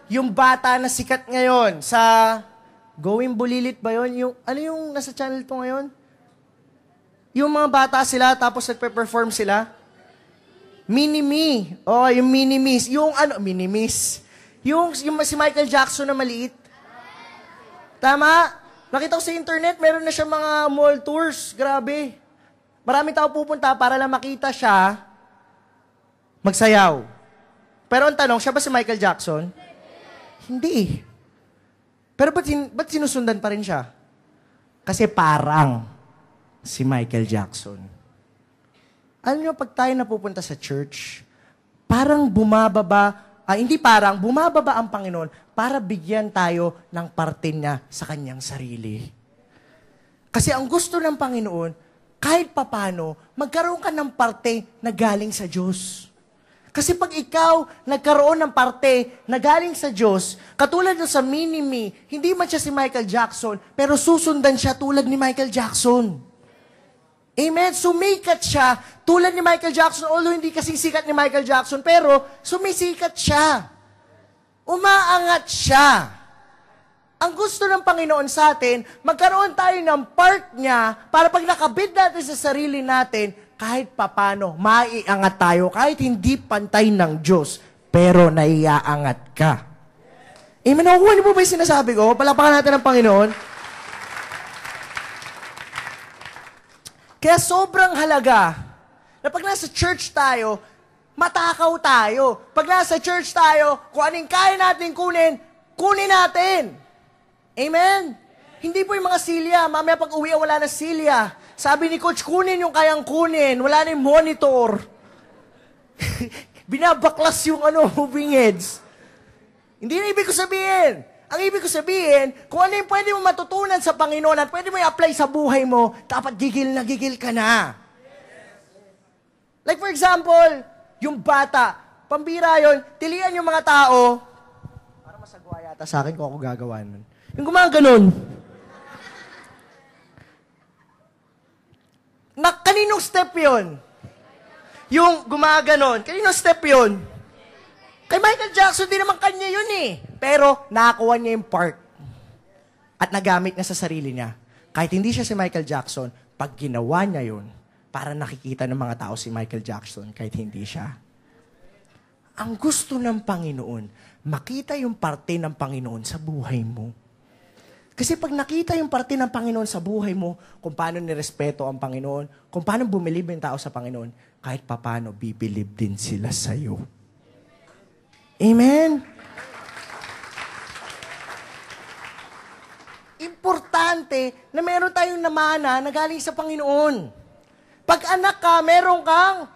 yung bata na sikat ngayon sa Going Bulilit ba yun? Ano yung nasa channel to ngayon? Yung mga bata sila, tapos nagpe-perform sila. Mini-Me. Oh, yung Mini-Me. Yung Mini-Miss. Yung si Michael Jackson na maliit. Tama? Nakita ko sa internet, meron na siya mga mall tours. Grabe. Maraming tao pupunta para lang makita siya magsayaw. Pero ang tanong, siya ba si Michael Jackson? Hindi. Pero ba't sinusundan pa rin siya? Kasi parang si Michael Jackson. Alam niyo, pag tayo napupunta sa church, parang bumababa ang Panginoon para bigyan tayo ng parte niya sa kanyang sarili. Kasi ang gusto ng Panginoon, kahit papano, magkaroon ka ng parte na galing sa Diyos. Kasi pag ikaw nagkaroon ng parte na galing sa Diyos, katulad ng sa Mini-Me, hindi man siya si Michael Jackson, pero susundan siya tulad ni Michael Jackson. Amen? Sumikat siya tulad ni Michael Jackson, although hindi kasing sikat ni Michael Jackson, pero sumisikat siya. Umaangat siya. Ang gusto ng Panginoon sa atin, magkaroon tayo ng part niya para pag nakabit natin sa sarili natin, kahit papano, maiangat tayo, kahit hindi pantay ng Diyos, pero naiaangat ka. Amen? Nakukuha niyo po ba yung sinasabi ko? Palapakan natin ang Panginoon. Kaya sobrang halaga na pag nasa church tayo, matakaw tayo. Pag nasa church tayo, kung anong kaya natin kunin, kunin natin. Amen? Hindi po yung mga silya. Mamaya pag uwi, wala na silya. Sabi ni Coach, kunin yung kayang kunin. Wala na yung monitor. Binabaklas yung moving heads. Hindi na ibig ko sabihin. Ang ibig ko sabihin, kung ano yung pwede mo matutunan sa Panginoon at pwede mo i-apply sa buhay mo, dapat gigil na gigil ka na. Like for example, yung bata, pambira yun, tilian yung mga tao, para masagwa yata sa akin kung ako gagawa nun. Yung gumaganon. Kaninong step yun? Yung gumaganon. Kaninong step yun? Kay Michael Jackson, di naman kanya yun eh. Pero, nakakuha niya yung part. At nagamit niya sa sarili niya. Kahit hindi siya si Michael Jackson, pag ginawa niya yun, para nakikita ng mga tao si Michael Jackson, kahit hindi siya. Ang gusto ng Panginoon, makita yung parte ng Panginoon sa buhay mo. Kasi pag nakita yung parte ng Panginoon sa buhay mo, kung paano nirespeto ang Panginoon, kung paano bumilib yung tao sa Panginoon, kahit paano, bibilib din sila sa'yo. Amen? Importante na meron tayong namana na galing sa Panginoon. Pag anak ka, meron kang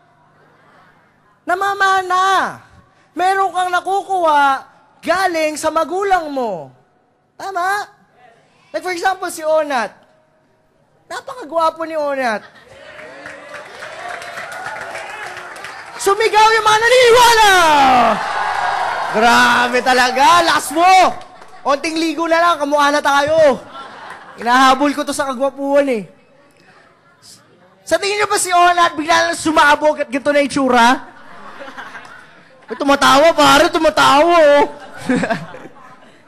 namamana. Meron kang nakukuha galing sa magulang mo. Tama? Like for example, si Onat. Napakagwapo ni Onat. Sumigaw yung mga naniniwala! Grabe talaga, lakas mo! Onting ligo na lang, kamukha na tayo. Inahabol ko to sa kagwapuan eh. Sa tingin niyo ba si Onat, bigla lang sumabog at ganito na itsura? Tumatawa, pare, tumatawa oh.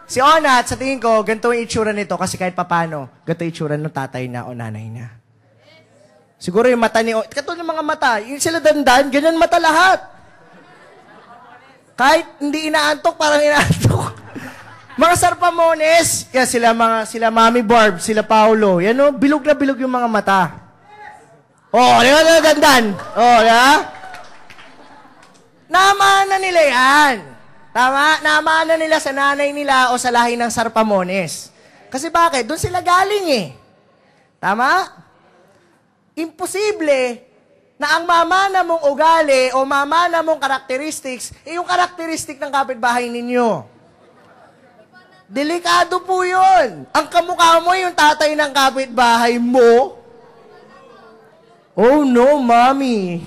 Si Onat, sa tingin ko, ganito yung itsura nito kasi kahit papano, ganito yung itsura ng tatay na o nanay niya. Siguro yung mata ni Onat, katulad ng mga mata, yung sila dandan, ganyan mata lahat. Kahit hindi inaantok, parang inaantok. Mga sarpamones, yan sila Mami Barb, sila Paulo. Yan o, bilog na bilog yung mga mata. Oh, di ba dandan? Oh, ya? Namana nila yan. Tama? Namana nila sa nanay nila o sa lahi ng sarpamones. Kasi bakit? Doon sila galing eh. Tama? Imposible na ang mamana mong ugali o mamana mong characteristics, yung karakteristik ng kapitbahay ninyo. Delikado po yun. Ang kamukha mo yung tatay ng kapitbahay mo. Oh no, mommy.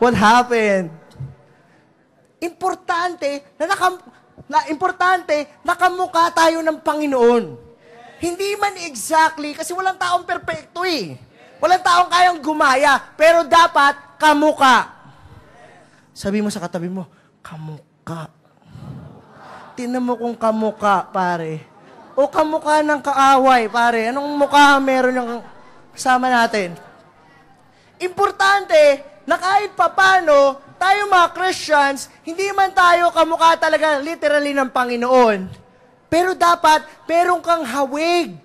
What happened? Importante na kamukha tayo ng Panginoon. Hindi man exactly, kasi walang taong perpekto eh. Walang taong kayang gumaya, pero dapat kamukha. Sabi mo sa katabi mo, kamukha. Tingnan mo kung kamuka, pare. O kamuka ng kaaway, pare. Anong mukha meron yung kasama natin? Importante na kahit papano, tayo mga Christians, hindi man tayo kamukha talaga literally ng Panginoon. Pero dapat, meron kang hawig.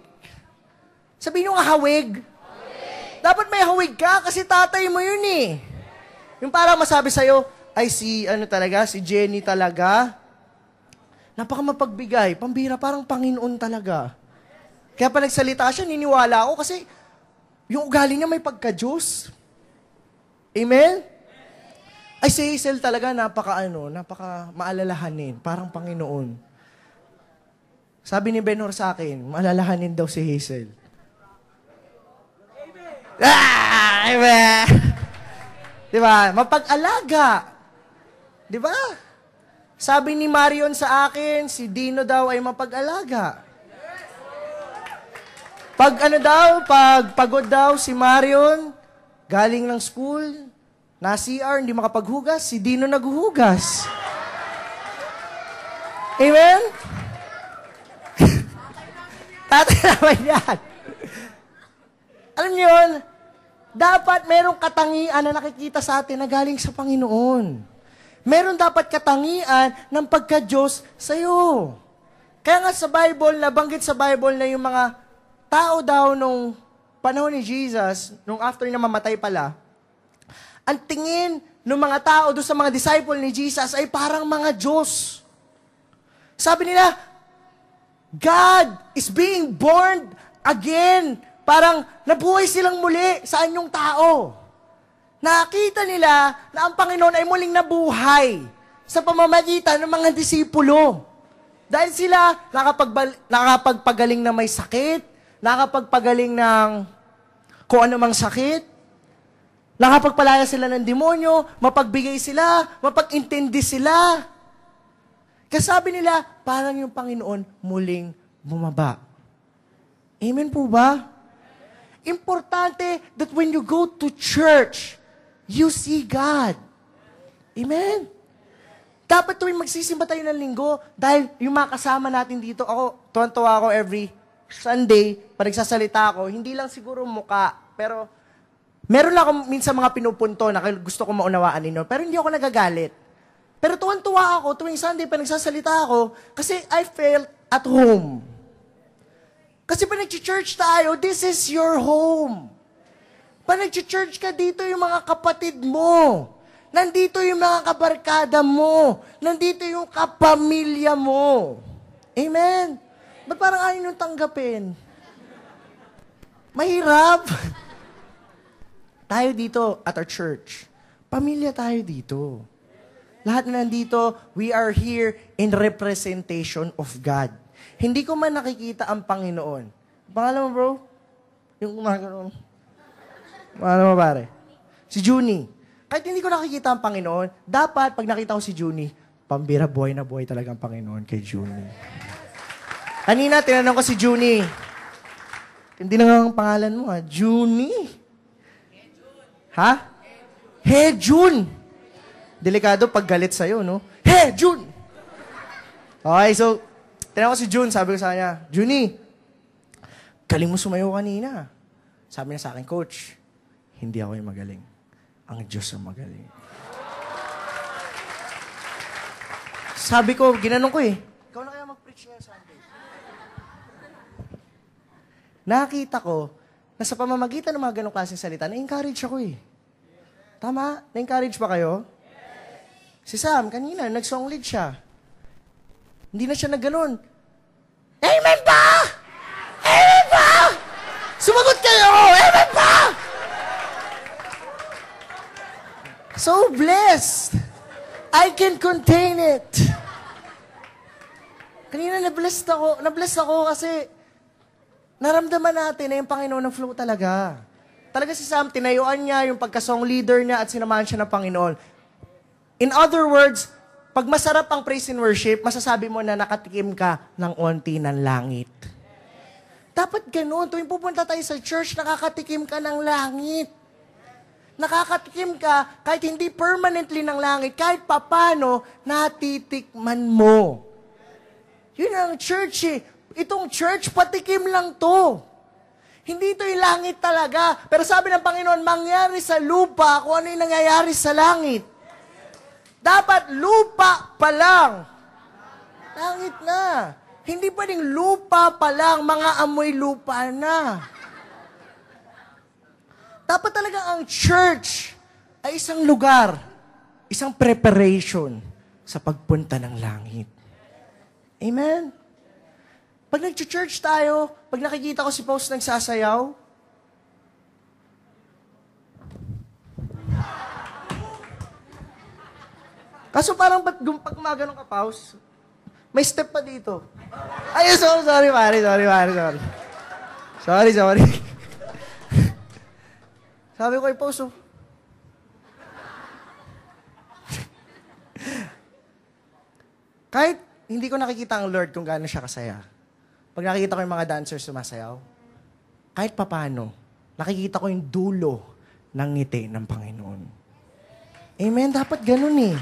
Sabihin nyo nga hawig. Dapat may hawig ka kasi tatay mo yun eh. Yung parang masabi sa'yo, ay si Jenny talaga. Napaka mapagbigay, pambira, parang Panginoon talaga. Kaya pa nagsalita siya, niniwala ako kasi yung ugali niya may pagka-Diyos. Amen? Ay si Hazel talaga napaka maalalahanin, parang Panginoon. Sabi ni Benhur sa akin, maalalahanin daw si Hazel. Amen! Diba? Mapag-alaga. Diba? Sabi ni Marion sa akin, si Dino daw ay mapag-alaga. Pag pagod daw si Marion, galing ng school, na CR, hindi makapaghugas, si Dino naghuhugas. Amen? Tatay naman yan. Alam niyo yun, dapat merong katangian na nakikita sa atin na galing sa Panginoon. Meron dapat katangian ng pagka-Diyos sa'yo. Kaya nga sa Bible, nabanggit sa Bible na yung mga tao daw nung panahon ni Jesus, nung after na mamatay pala, ang tingin ng mga tao doon sa mga disciple ni Jesus ay parang mga Diyos. Sabi nila, God is being born again. Parang nabuhay silang muli sa anyong tao. Nakita nila na ang Panginoon ay muling nabuhay sa pamamagitan ng mga disipulo. Dahil sila nakapagpagaling na may sakit, nakapagpagaling ng kung anumang sakit, nakapagpalaya sila ng demonyo, mapagbigay sila, mapag-intindi sila. Kaya sabi nila, parang yung Panginoon muling bumaba. Amen po ba? Importante that when you go to church, you see God. Amen? Dapat tuwing magsisimba tayo ng linggo, dahil yung mga kasama natin dito, tuwan-tuwa ako every Sunday, pag nagsasalita ako, hindi lang siguro muka, pero meron lang ako minsan mga pinupunto na gusto ko maunawaan ninyo, pero hindi ako nagagalit. Pero tuwan-tuwa ako tuwing Sunday pag nagsasalita ako, kasi I felt at home. Kasi pag nag-church tayo, this is your home. Pag nag-church ka, dito yung mga kapatid mo. Nandito yung mga kabarkada mo. Nandito yung kapamilya mo. Amen? Ba't parang ayaw nyung tanggapin? Mahirap. Tayo dito at our church. Pamilya tayo dito. Lahat na nandito, we are here in representation of God. Hindi ko man nakikita ang Panginoon. Pangalan mo, bro? Yung kumaganoon. Pangalan mo, pare? Si Junie. Kahit hindi ko nakikita ang Panginoon, dapat pag nakita ko si Junie, pambira buhay na buhay talaga ang Panginoon kay Junie. Kanina, tinanong ko si Junie. Hindi na nga ang pangalan mo, ha? Junie? Ha? June. Delikado pag galit sa'yo, no? June! Okay, so, tinanong ko si June, sabi ko sa kanya, Junie, galing mo sumayo kanina. Sabi niya sa akin, Coach, hindi ako yung magaling. Ang Diyos ang magaling. Sabi ko, ginanong ko ikaw na kaya mag-preach ngayon Sunday. Nakita ko, na sa pamamagitan ng mga ganong klaseng salita, na-encourage ako Tama? Na-encourage ba kayo? Si Sam, kanina, nag-song lead siya. Hindi na siya nag-ganon. Amen ba? Amen ba? Sumagot kayo! Amen ba? So blessed. I can contain it. Kanina na-bless ako kasi naramdaman natin na yung Panginoon ng flow talaga. Talaga si Sam, tinayuan niya yung pagka-song leader niya at sinamahan siya ng Panginoon. In other words, pag masarap ang praise and worship, masasabi mo na nakatikim ka ng onti ng langit. Dapat ganun. Tuwing pupunta tayo sa church, nakakatikim ka ng langit. Nakakatikim ka, kahit hindi permanently ng langit, kahit papano, natitikman mo. Yun ang church eh. Itong church, patikim lang to. Hindi ito yung langit talaga. Pero sabi ng Panginoon, mangyari sa lupa kung ano yung nangyayari sa langit. Dapat lupa pa lang. Langit na. Hindi pwedeng lupa pa lang, mga amoy lupa na. Dapat talaga ang church ay isang lugar, isang preparation sa pagpunta ng langit. Amen? Pag nag-church tayo, pag nakikita ko si Paus nagsasayaw, kaso parang pag gumaganong ka, Paus, may step pa dito. Ay, sorry, pare. Sorry. Sabi ko kay Paus, kahit hindi ko nakikita ang Lord kung gaano siya kasaya, pag nakikita ko yung mga dancers sumasayaw, kahit papano, nakikita ko yung dulo ng ngiti ng Panginoon. Amen? Dapat ganun eh.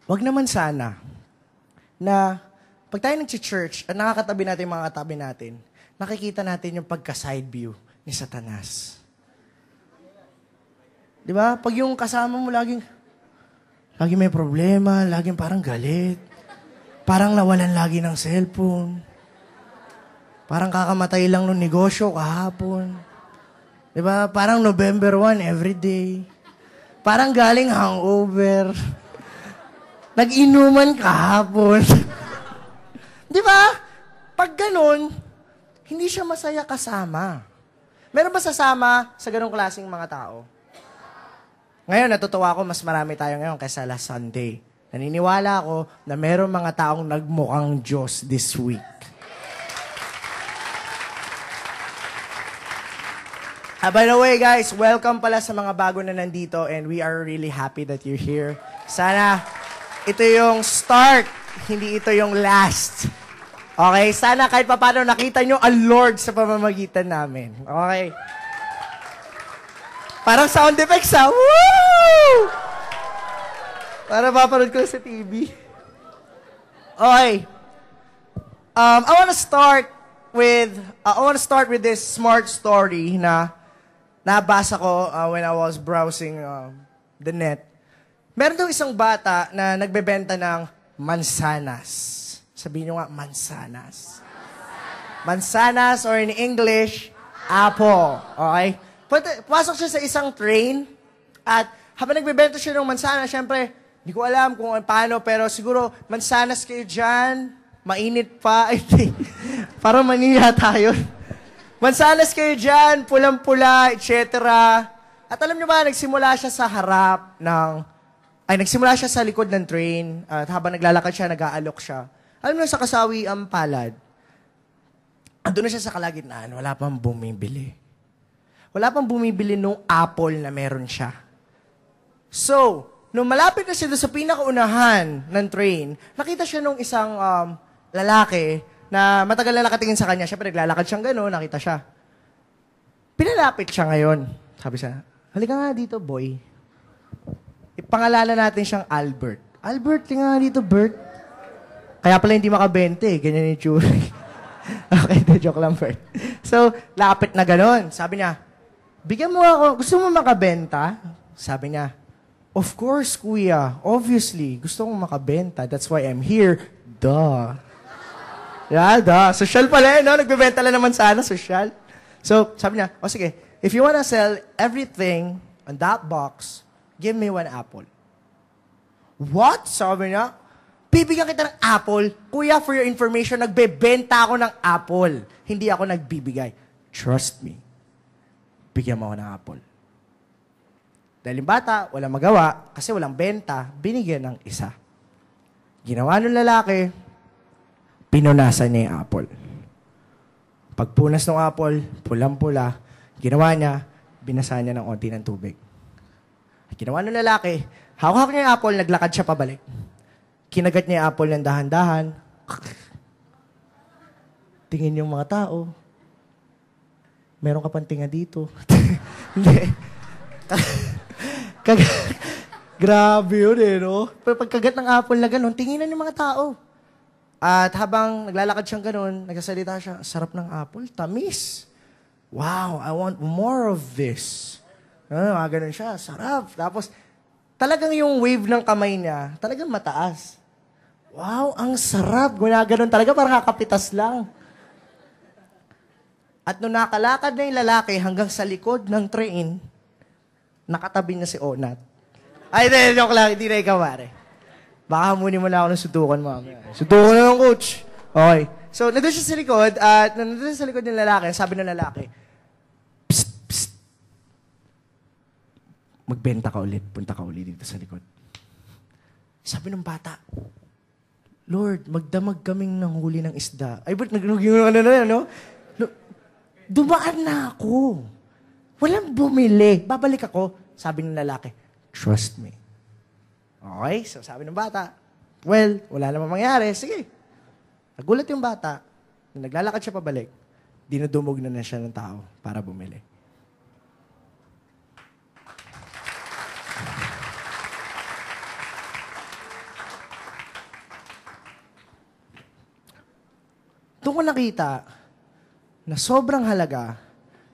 Wag naman sana na pag tayo nag-church at nakakatabi natin yung mga katabi natin, nakikita natin yung pagka-side view ni Satanas. Di ba? Pag yung kasama mo laging may problema, laging parang galit, parang nawalan lagi ng cellphone, parang kakamatay lang ng negosyo kahapon. Di ba? Parang November 1 everyday. Parang galing hangover. Nag-inuman kahapon. Di ba? Pag ganun, hindi siya masaya kasama. Meron ba sasama sa ganung klaseng mga tao? Ngayon, natutuwa ako, mas marami tayo ngayon kaysa last Sunday. Naniniwala ako na meron mga taong nagmukhang Diyos this week. By the way, guys, welcome pala sa mga bago na nandito and we are really happy that you're here. Sana ito yung start, hindi ito yung last. Okay? Sana kahit paano nakita nyo ang Lord sa pamamagitan namin. Okay? Parang sound effects, ha? Woo! Para mapanood ko sa TV. Okay. I want to start with this smart story na nabasa ko when I was browsing the net. Meron daw isang bata na nagbebenta ng mansanas. Sabihin nyo nga, mansanas. Mansanas, or in English, apple. Okay? Pasok siya sa isang train, at habang nagbebenta siya ng mansanas, syempre, hindi ko alam kung paano, pero siguro, mansanas kayo dyan, mainit pa, parang Manila tayo. Mansanas kayo dyan, pulang-pula, etc. At alam nyo ba, nagsimula siya sa likod ng train, at habang naglalakad siya, nag-aalok siya. Alam nyo, sa kasawi ang palad, andun na siya sa kalagitnaan, wala pang bumibili. Wala pang bumibili nung apple na meron siya. So, nung malapit na siya sa pinakaunahan ng train, nakita siya nung isang lalaki na matagal na nakatingin sa kanya. Siyempre, naglalakad siyang gano'n, nakita siya. Pinalapit siya ngayon. Sabi siya, halika nga dito, boy. Ipangalanan natin siyang Albert. Albert, halika nga dito, Bert. Kaya pala hindi makabente, ganyan yung tsura. Okay, joke lang, Bert. So, lapit na gano'n. Sabi niya, bigyan mo ako, gusto mo makabenta? Sabi niya, of course, kuya. Obviously, gusto kong makabenta. That's why I'm here. Duh. Yeah, duh. Social pala no? Nagbebenta lang naman sana, social. So, sabi niya, sige, if you wanna sell everything on that box, give me 1 apple. What? Sabi niya, bibigyan kita ng apple. Kuya, for your information, nagbebenta ako ng apple. Hindi ako nagbibigay. Trust me. Bigyan mo ako ng apple. Dahil yung bata, walang magawa, kasi walang benta, binigyan ng isa. Ginawa ng lalaki, pinunasan niya yung apple. Pagpunas ng apple, pulang-pula, ginawa niya, binasa niya ng onti ng tubig. Ginawa ng lalaki, hawak niya yung apple, naglakad siya pabalik. Kinagat niya yung apple ng dahan-dahan. Tingin yung mga tao. Meron ka pang tinga dito. Hindi. Grabe yun eh, no? Pagkagat ng apple na gano'n, tinginan yung mga tao. At habang naglalakad siyang gano'n, nagsasalita siya, sarap ng apple, tamis. Wow, I want more of this. Gano'n siya, sarap. Tapos, talagang yung wave ng kamay niya, talagang mataas. Wow, ang sarap. Gunaganon talaga, parang kakapitas lang. At nung nakalakad na yung lalaki hanggang sa likod ng train, nakatabi na si Onat. Ay, hindi, joke lang. Hindi na ikaw, pare. Baka hamunin mo na ako ng sutukan, mamaya. Sutukan na lang, coach. Okay. So, nandun siya sa likod, at nandun siya sa likod ng lalaki, sabi ng lalaki, psst, psst. Magbenta ka ulit. Punta ka ulit dito sa likod. Sabi ng bata, Lord, magdamag kaming nanghuli ng isda. Ay, ba't no? Dumaan na ako. Walang bumili. Babalik ako. Sabi ng lalaki, trust me. Okay, so sabi ng bata, well, wala namang mangyari. Sige. Nagulat yung bata. Nung naglalakad siya pabalik, dinudumog na siya ng tao para bumili. Doon ko nakita na sobrang halaga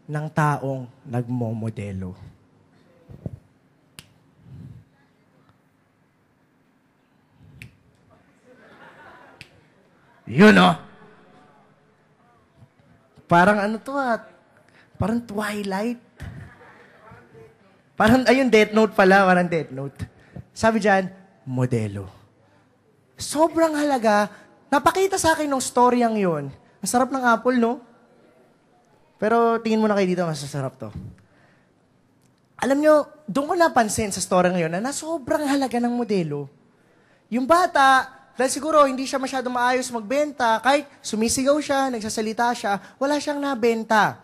ng taong nagmomodelo. Yun, no? Parang ano to parang Twilight. Parang, ayun, Death Note pala, parang Death Note. Sabi dyan, modelo. Sobrang halaga. Napakita sa akin ng storyang yun. Ang sarap ng apple, no? Pero tingin mo na kayo dito, masasarap to. Alam nyo, doon ko napansin sa story ngayon na sobrang halaga ng modelo. Yung bata, dahil siguro hindi siya masyadong maayos magbenta, kahit sumisigaw siya, nagsasalita siya, wala siyang nabenta.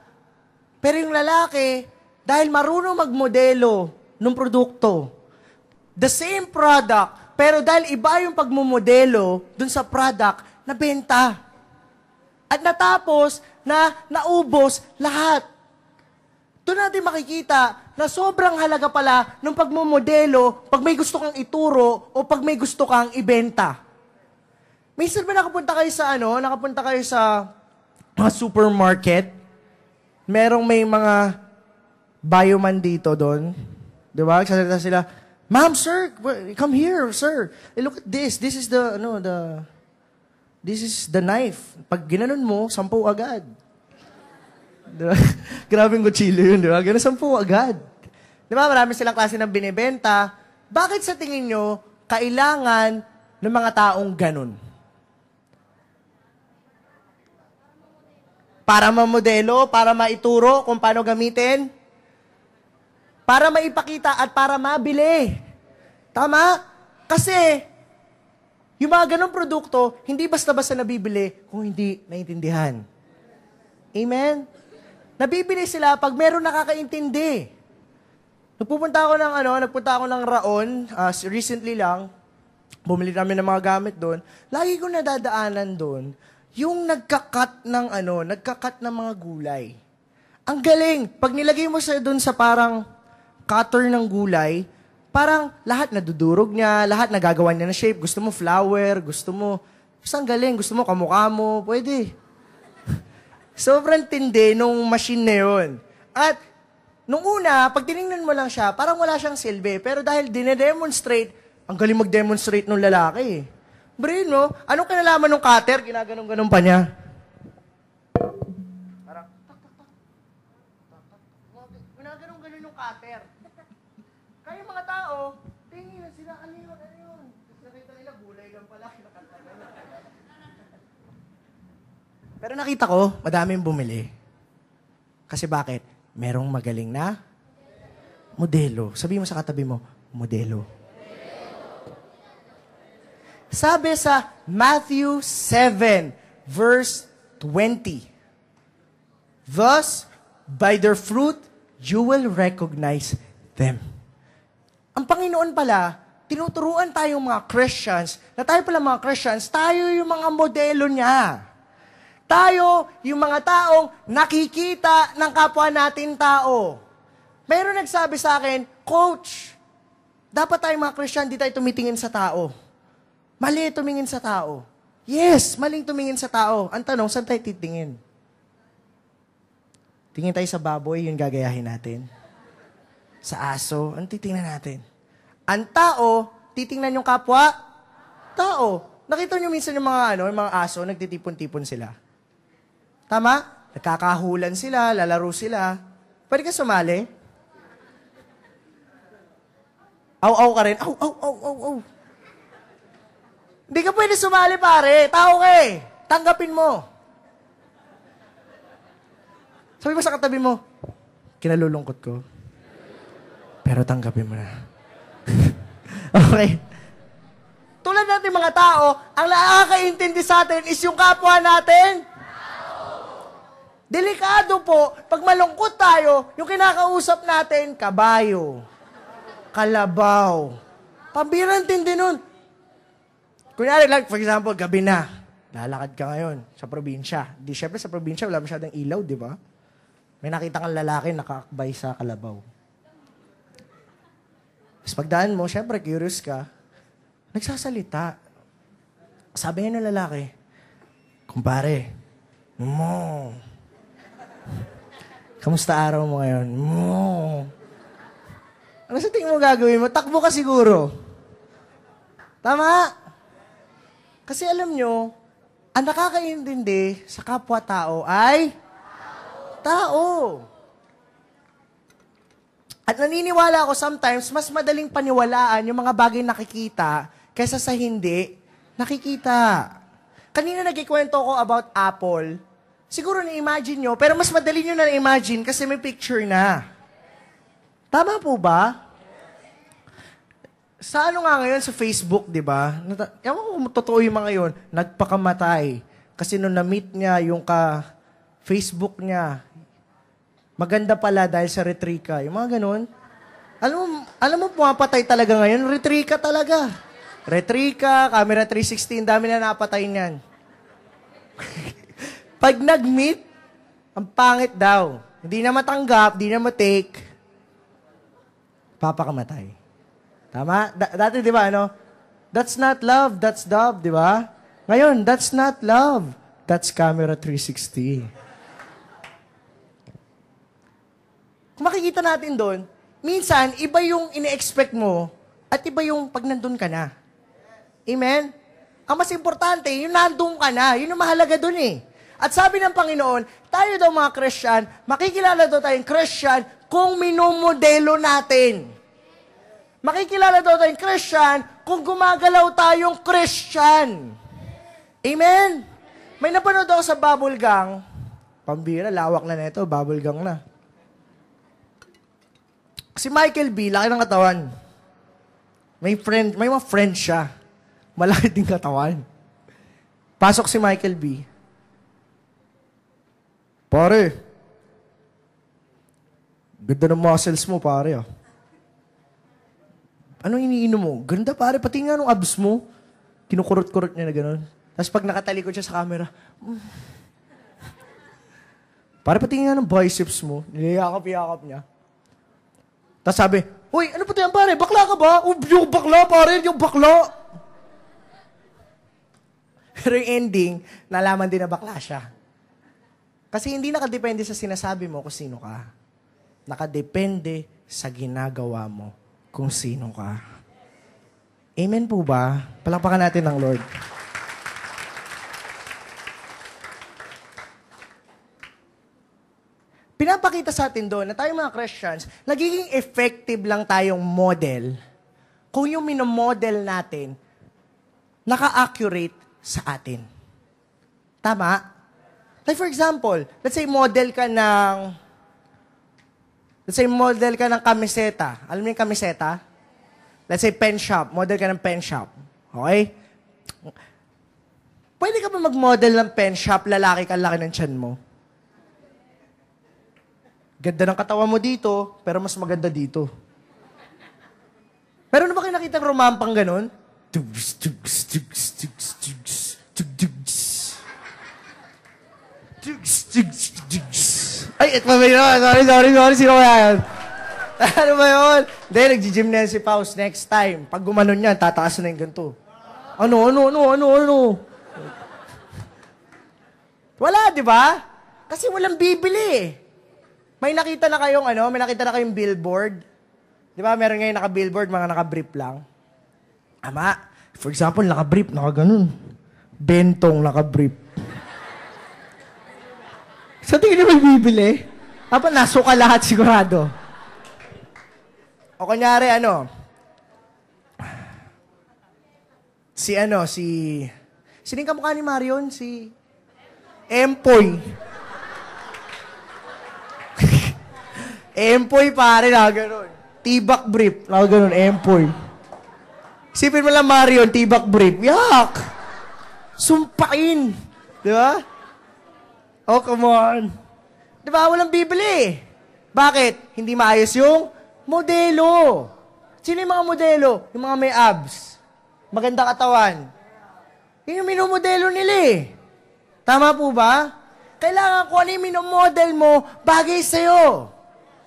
Pero yung lalaki, dahil marunong magmodelo ng produkto, the same product, pero dahil iba yung pagmumodelo dun sa product, nabenta. At natapos na naubos lahat. Doon natin makikita na sobrang halaga pala ng pagmumodelo pag may gusto kang ituro o pag may gusto kang ibenta. Minsan ba nakapunta kayo sa mga supermarket? Merong may mga bioman dito doon. Di ba? Sasalita sila, Ma'am, sir, come here, sir. Hey, look at this. This is this is the knife. Pag ginanon mo, 10 agad. Diba? Grabing kutsilyo yun, di ba? Ganun, 10 agad. Di ba? Marami silang klase ng binibenta. Bakit sa tingin nyo, kailangan ng mga taong ganun? Para mamodelo, para maituro kung paano gamitin, para maipakita at para mabili. Tama? Kasi, yung mga ganong produkto, hindi basta-basta nabibili kung hindi naiintindihan. Amen? Nabibili sila pag meron nakakaintindi. Nagpunta ako ng Raon, recently lang, bumili namin ng mga gamit doon. Lagi ko nadadaanan doon, yung nagkakat ng mga gulay. Ang galing. Pag nilagay mo sa doon sa parang cutter ng gulay, parang lahat nadudurog niya, lahat nagagawa niya ng shape. Gusto mo flower, gusto mo, ang galing, gusto mo kamukha mo, pwede. Sobrang tindi nung machine na yun. At nung una, pag tinignan mo lang siya, parang wala siyang silbi. Pero dahil dinedemonstrate, ang galing mag-demonstrate nung lalaki. Brin, no? Anong kinalaman ng cutter? Ginaganong-ganong pa niya. Parang, ginaganong-ganon yung cutter. Kaya yung mga tao, tingin na sila, ano yun? Tapos nakita nila, gulay lang pala. Pero nakita ko, madaming bumili. Kasi bakit? Merong magaling na modelo. Sabi mo sa katabi mo, modelo. Sabi sa Matthew 7, verse 20, thus, by their fruit, you will recognize them. Ang Panginoon pala, tinuturuan tayong mga Christians, na tayo pala mga Christians, tayo yung mga modelo niya. Tayo yung mga taong nakikita ng kapwa natin tao. Mayroon nagsabi sa akin, Coach, Dapat tayong mga Christian, di tayo tumitingin sa tao. Mali tumingin sa tao. Yes, maling tumingin sa tao. Ang tanong, saan tayo titingin? Tingin tayo sa baboy, yung gagayahin natin. Sa aso, ang titingnan natin. Ang tao, titingnan yung kapwa, tao. Nakita nyo minsan yung mga aso, nagtitipon-tipon sila. Tama? Nagkakahulan sila, lalaro sila. Pwede ka sumali? Aw-aw ka rin. Aw. Hindi ka pwede sumali, pare. Tao ka eh. Tanggapin mo. Sabi mo sa katabi mo, kinalulungkot ko. Pero tanggapin mo na. Okay. Tulad natin mga tao, ang nakakaintindi sa atin is yung kapwa natin. Delikado po, pag malungkot tayo, yung kinakausap natin, kabayo, kalabaw. Pambirang tindi nun. Kunyari lang, for example, gabi na. Lalakad ka ngayon sa probinsya. Di, syempre sa probinsya, wala masyadong ilaw, di ba? May nakita kang lalaki nakakbay sa kalabaw. Tapos pagdaan mo, syempre, curious ka, nagsasalita. Sabi niya ng lalaki, kumpare, kamusta araw mo ngayon? Ano sa tingin mo gagawin mo? Takbo ka siguro. Tama? Kasi alam nyo, ang nakakaintindi sa kapwa-tao ay tao. At naniniwala ako sometimes, mas madaling paniwalaan yung mga bagay nakikita kaysa sa hindi nakikita. Kanina nagkikwento ko about Apple. Siguro na-imagine nyo, pero mas madali nyo na na-imagine kasi may picture na. Tama po ba? Sa ano nga ngayon, sa Facebook, di ba? Ewan ko kung totoo yung mga yun, nagpakamatay. Kasi nung na-meet niya yung Facebook niya, maganda pala dahil sa retrika. Yung mga ganun. Alam mo, pumapatay talaga ngayon. Retrika talaga. Retrika, camera 360, dami na napatay niyan. Pag nag-meet, ang pangit daw. Hindi na matanggap, hindi na matake. Papakamatay. Tama? Dati, di ba, that's not love, that's dove, di ba? Ngayon, that's not love, that's camera 360. Kung makikita natin doon, minsan, iba yung ine-expect mo at iba yung pag nandun ka na. Amen? Ang mas importante, yung nandun ka na. Yun yung mahalaga doon eh. At sabi ng Panginoon, tayo daw mga Christian, makikilala daw tayong Christian kung minumodelo natin. Makikilala daw tayong Christian kung gumagalaw tayong Christian. Amen? May napanood ako sa Bubble Gang. Pambira, lawak na nito, Bubble Gang na. Si Michael B., laki ng katawan. May mga friend siya. Malaki din katawan. Pasok si Michael B. Pare, ganda ng muscles mo, pare. Anong iniinom mo? Ganda, pare. Pati nga nung abs mo. Kinukurot-kurot niya na gano'n. Tapos pag nakatalikod siya sa camera, pare, pati nga ng biceps mo. Niliyakap-yakap niya. Tapos sabi, uy, ano pa yan, pare? Bakla ka ba? Yung bakla, pare. Yung bakla. Pero yung ending, nalaman din na bakla siya. Kasi hindi nakadepende sa sinasabi mo kung sino ka. Nakadepende sa ginagawa mo kung sino ka. Amen po ba? Palakpakan natin ng Lord. Pinapakita sa atin doon na tayong mga Christians, nagiging effective lang tayong model kung yung minomodel natin naka-accurate sa atin. Tama? Like for example, let's say model ka ng kamiseta. Alam mo yung kamiseta? Let's say pen shop. Model ka ng pen shop. Okay? Pwede ka ba mag-model ng pen shop, lalaki ka, laki ng tiyan mo? Ganda ng katawan mo dito, pero mas maganda dito. Pero ano ba kayo nakita ng romampang ganun? Ay, sorry. Sino kaya yan? Ano ba yun? Hindi, nag-gym na yan si Paus next time. Pag gumanon yan, tataas na yung ganito. Ano? Wala, di ba? Kasi walang bibili eh. May nakita na kayong billboard. Di ba, meron ngayon naka-billboard, mga naka-brief lang. Ama, for example, naka-brief, naka-ganun. Bentong naka-brief. Sa tingin niyo may bibili? Apa, nasuka lahat sigurado. O kunyari, sino yung kamukha ni Marion? Si Empoy. Empoy pare, nakaganon. Tibak brief, nakaganon, Empoy. Isipin mo lang Marion, tibak brief. Yak! Sumpain. Di ba? Oh, come on. Di ba? Walang bibili. Bakit? Hindi maayos yung modelo. Sino yung mga modelo? Yung mga may abs. Maganda katawan. Yun yung minomodelo nila eh. Tama po ba? Kailangan kung ano yung minomodel mo, bagay sa'yo.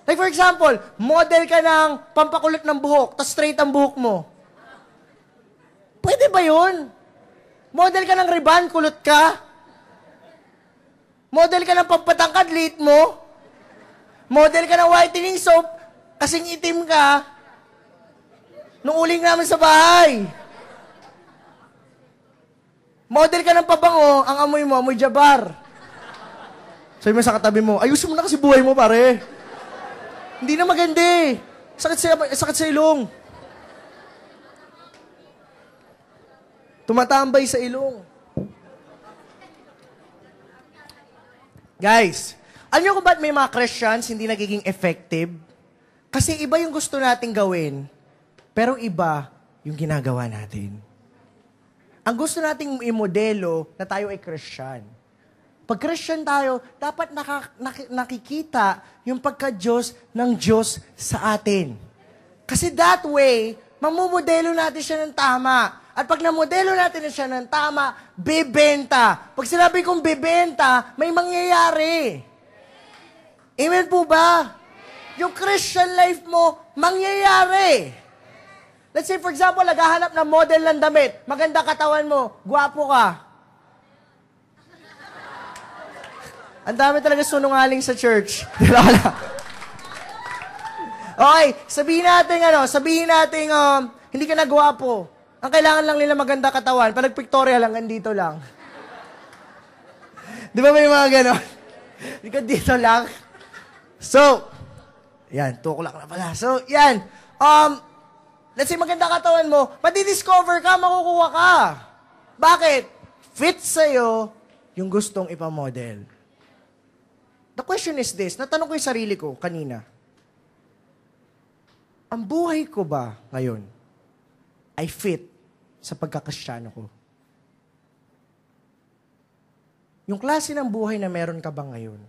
Like for example, model ka ng pampakulot ng buhok, tapos straight ang buhok mo. Pwede ba yun? Model ka ng riban, kulot ka. Model ka ng pampatangkad, liit mo. Model ka ng whitening soap, kasing itim ka. Nung uling namin sa bahay. Model ka ng pabango, ang amoy mo, amoy jabar. Sabi mo sa katabi mo, ayusin mo na kasi buhay mo, pare. Hindi na maganda eh. Sakit sa ilong. Tumatambay sa ilong. Guys, alam niyo kung ba't may mga Christians hindi nagiging effective? Kasi iba yung gusto nating gawin, pero iba yung ginagawa natin. Ang gusto nating imodelo na tayo ay Christian. Pag Christian tayo, dapat nakikita yung pagka-Diyos ng Diyos sa atin. Kasi that way, mamumodelo natin siya ng tama. At pag namodelo natin siya ng tama, bebenta. Pag sinabi kong bebenta, may mangyayari. Amen po ba? Yung Christian life mo, mangyayari. Let's say, for example, naghahanap ng model ng damit. Maganda katawan mo, gwapo ka. Ang dami talaga sunungaling sa church. Okay, sabihin natin, hindi ka na gwapo. Ang kailangan lang nila maganda katawan. Pag nag-pictorial lang, dito lang. Di ba may mga gano'n? Hindi ka dito lang. So, yan, tukulak na pala. So, yan. Let's say maganda katawan mo, madi-discover ka, makukuha ka. Bakit? Fit sa'yo yung gustong ipamodel. The question is this, natanong ko yung sarili ko kanina. Ang buhay ko ba ngayon ay fit sa pagkakristyano ko? Yung klase ng buhay na meron ka ba ngayon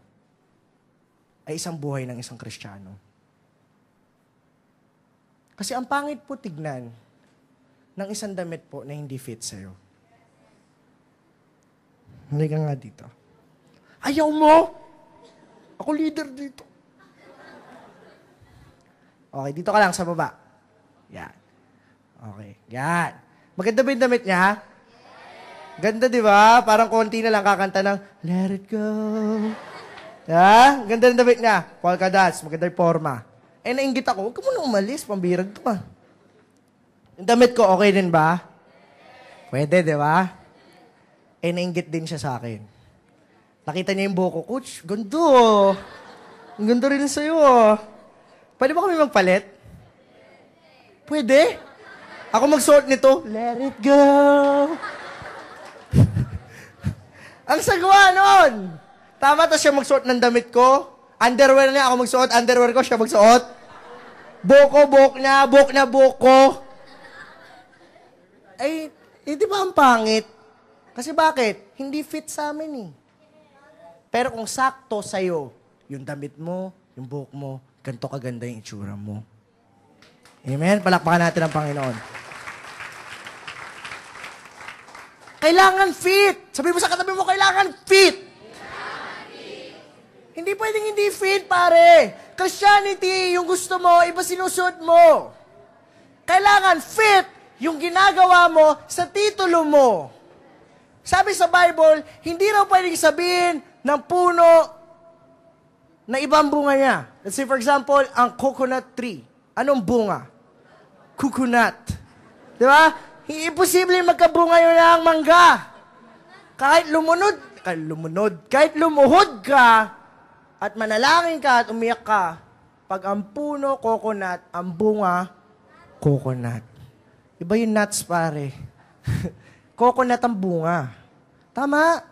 ay isang buhay ng isang Kristiyano? Kasi ang pangit po tignan ng isang damit po na hindi fit sa'yo. Hindi ka nga dito. Ayaw mo? Ako leader dito. Okay, dito ka lang sa baba. Yan. Okay, yan. Maganda ba yung damit niya? Ganda, di ba? Parang konti na lang kakanta ng Let It Go. Ha? Ganda ng damit niya. Polka dots, maganda yung forma. Nainggit ako, huwag ka muna umalis, pambirag to pa. Yung damit ko, okay din ba? Pwede, di ba? Nainggit din siya sa akin. Nakita niya yung buhok ko, Coach, ganda. Ang ganda rin sa'yo. Pwede ba kami magpalit? Pwede? Ako magsuot nito, let it go. Ang sagwa nun. Tama to siya magsuot ng damit ko. Underwear niya, ako magsuot. Underwear ko, siya magsuot. Buhok niya, buhok ko. Di ba ang pangit? Kasi bakit? Hindi fit sa amin eh. Pero kung sakto sa'yo, yung damit mo, yung buhok mo, ganito kaganda yung itsura mo. Amen? Palakpakan natin ang Panginoon. Kailangan fit. Sabi mo sa katabi mo, kailangan fit. Hindi pwedeng hindi fit, pare. Christianity, yung gusto mo, iba sinusuot mo. Kailangan fit yung ginagawa mo sa titulo mo. Sabi sa Bible, hindi raw pwedeng sabihin ng puno na ibang bunga niya. Let's say, for example, ang coconut tree. Anong bunga? Coconut. Di ba? Imposible magkabunga yun ng mangga. Kahit lumuhod ka, at manalangin ka at umiyak ka, pag ang puno, coconut, ang bunga, coconut. Iba yung nuts, pare. Coconut ang bunga. Tama?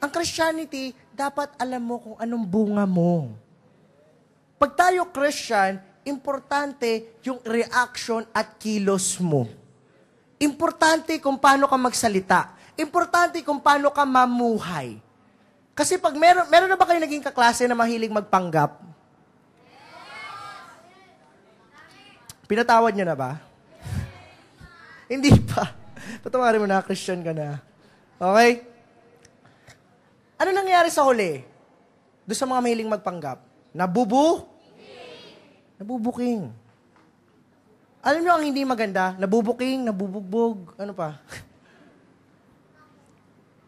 Ang Christianity, dapat alam mo kung anong bunga mo. Pag tayo Christian, importante yung reaction at kilos mo. Importante kung paano ka magsalita. Importante kung paano ka mamuhay. Kasi pag meron na ba kayo naging kaklase na mahilig magpanggap? Pinatawad nyo na ba? Hindi pa. Patawarin mo na, Christian ka na. Okay? Ano nangyari sa huli? Doon sa mga mahiling magpanggap? Nabubuking. Alam nyo ang hindi maganda? Nabubuking, nabubugbog, ano pa?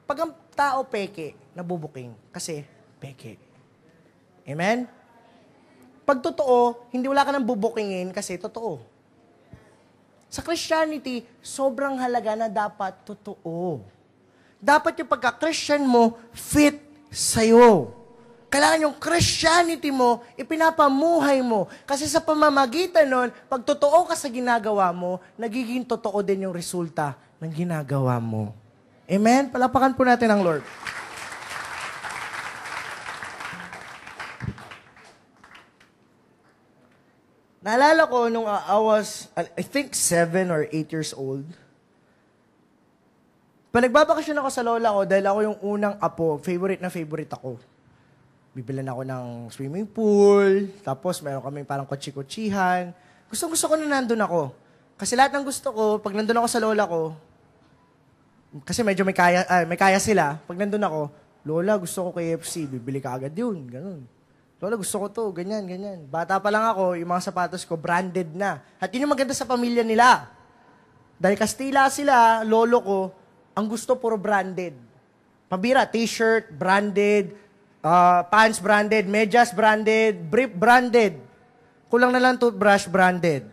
Pag ang tao peke, nabubuking. Kasi, peke. Amen? Pag totoo, hindi wala ka nang bubukingin kasi totoo. Sa Christianity, sobrang halaga na dapat totoo. Dapat yung pagka-Christian mo, fit sa'yo. Kailangan yung Christianity mo, ipinapamuhay mo. Kasi sa pamamagitan nun, pag totoo ka sa ginagawa mo, nagiging totoo din yung resulta ng ginagawa mo. Amen? Palapakan po natin ang Lord. Naalala ko nung I was, I think 7 or 8 years old. Pag nagbabakasyon ako sa lola ko, dahil ako yung unang apo, favorite ako. Bibilan ako ng swimming pool, tapos meron kaming parang kotsi-kotsihan. Gusto ko na nandun ako. Kasi lahat ng gusto ko, pag nandun ako sa lola ko, kasi medyo may kaya sila, pag nandun ako, lola, gusto ko KFC, bibili ka agad yun, ganun. Lola, gusto ko to, ganyan. Bata pa lang ako, yung mga sapatos ko, branded na. At yun yung maganda sa pamilya nila. Dahil Kastila sila, lolo ko, ang gusto puro branded. Pabira, t-shirt, branded, pants branded, medyas branded, brief branded. Kulang na lang toothbrush branded.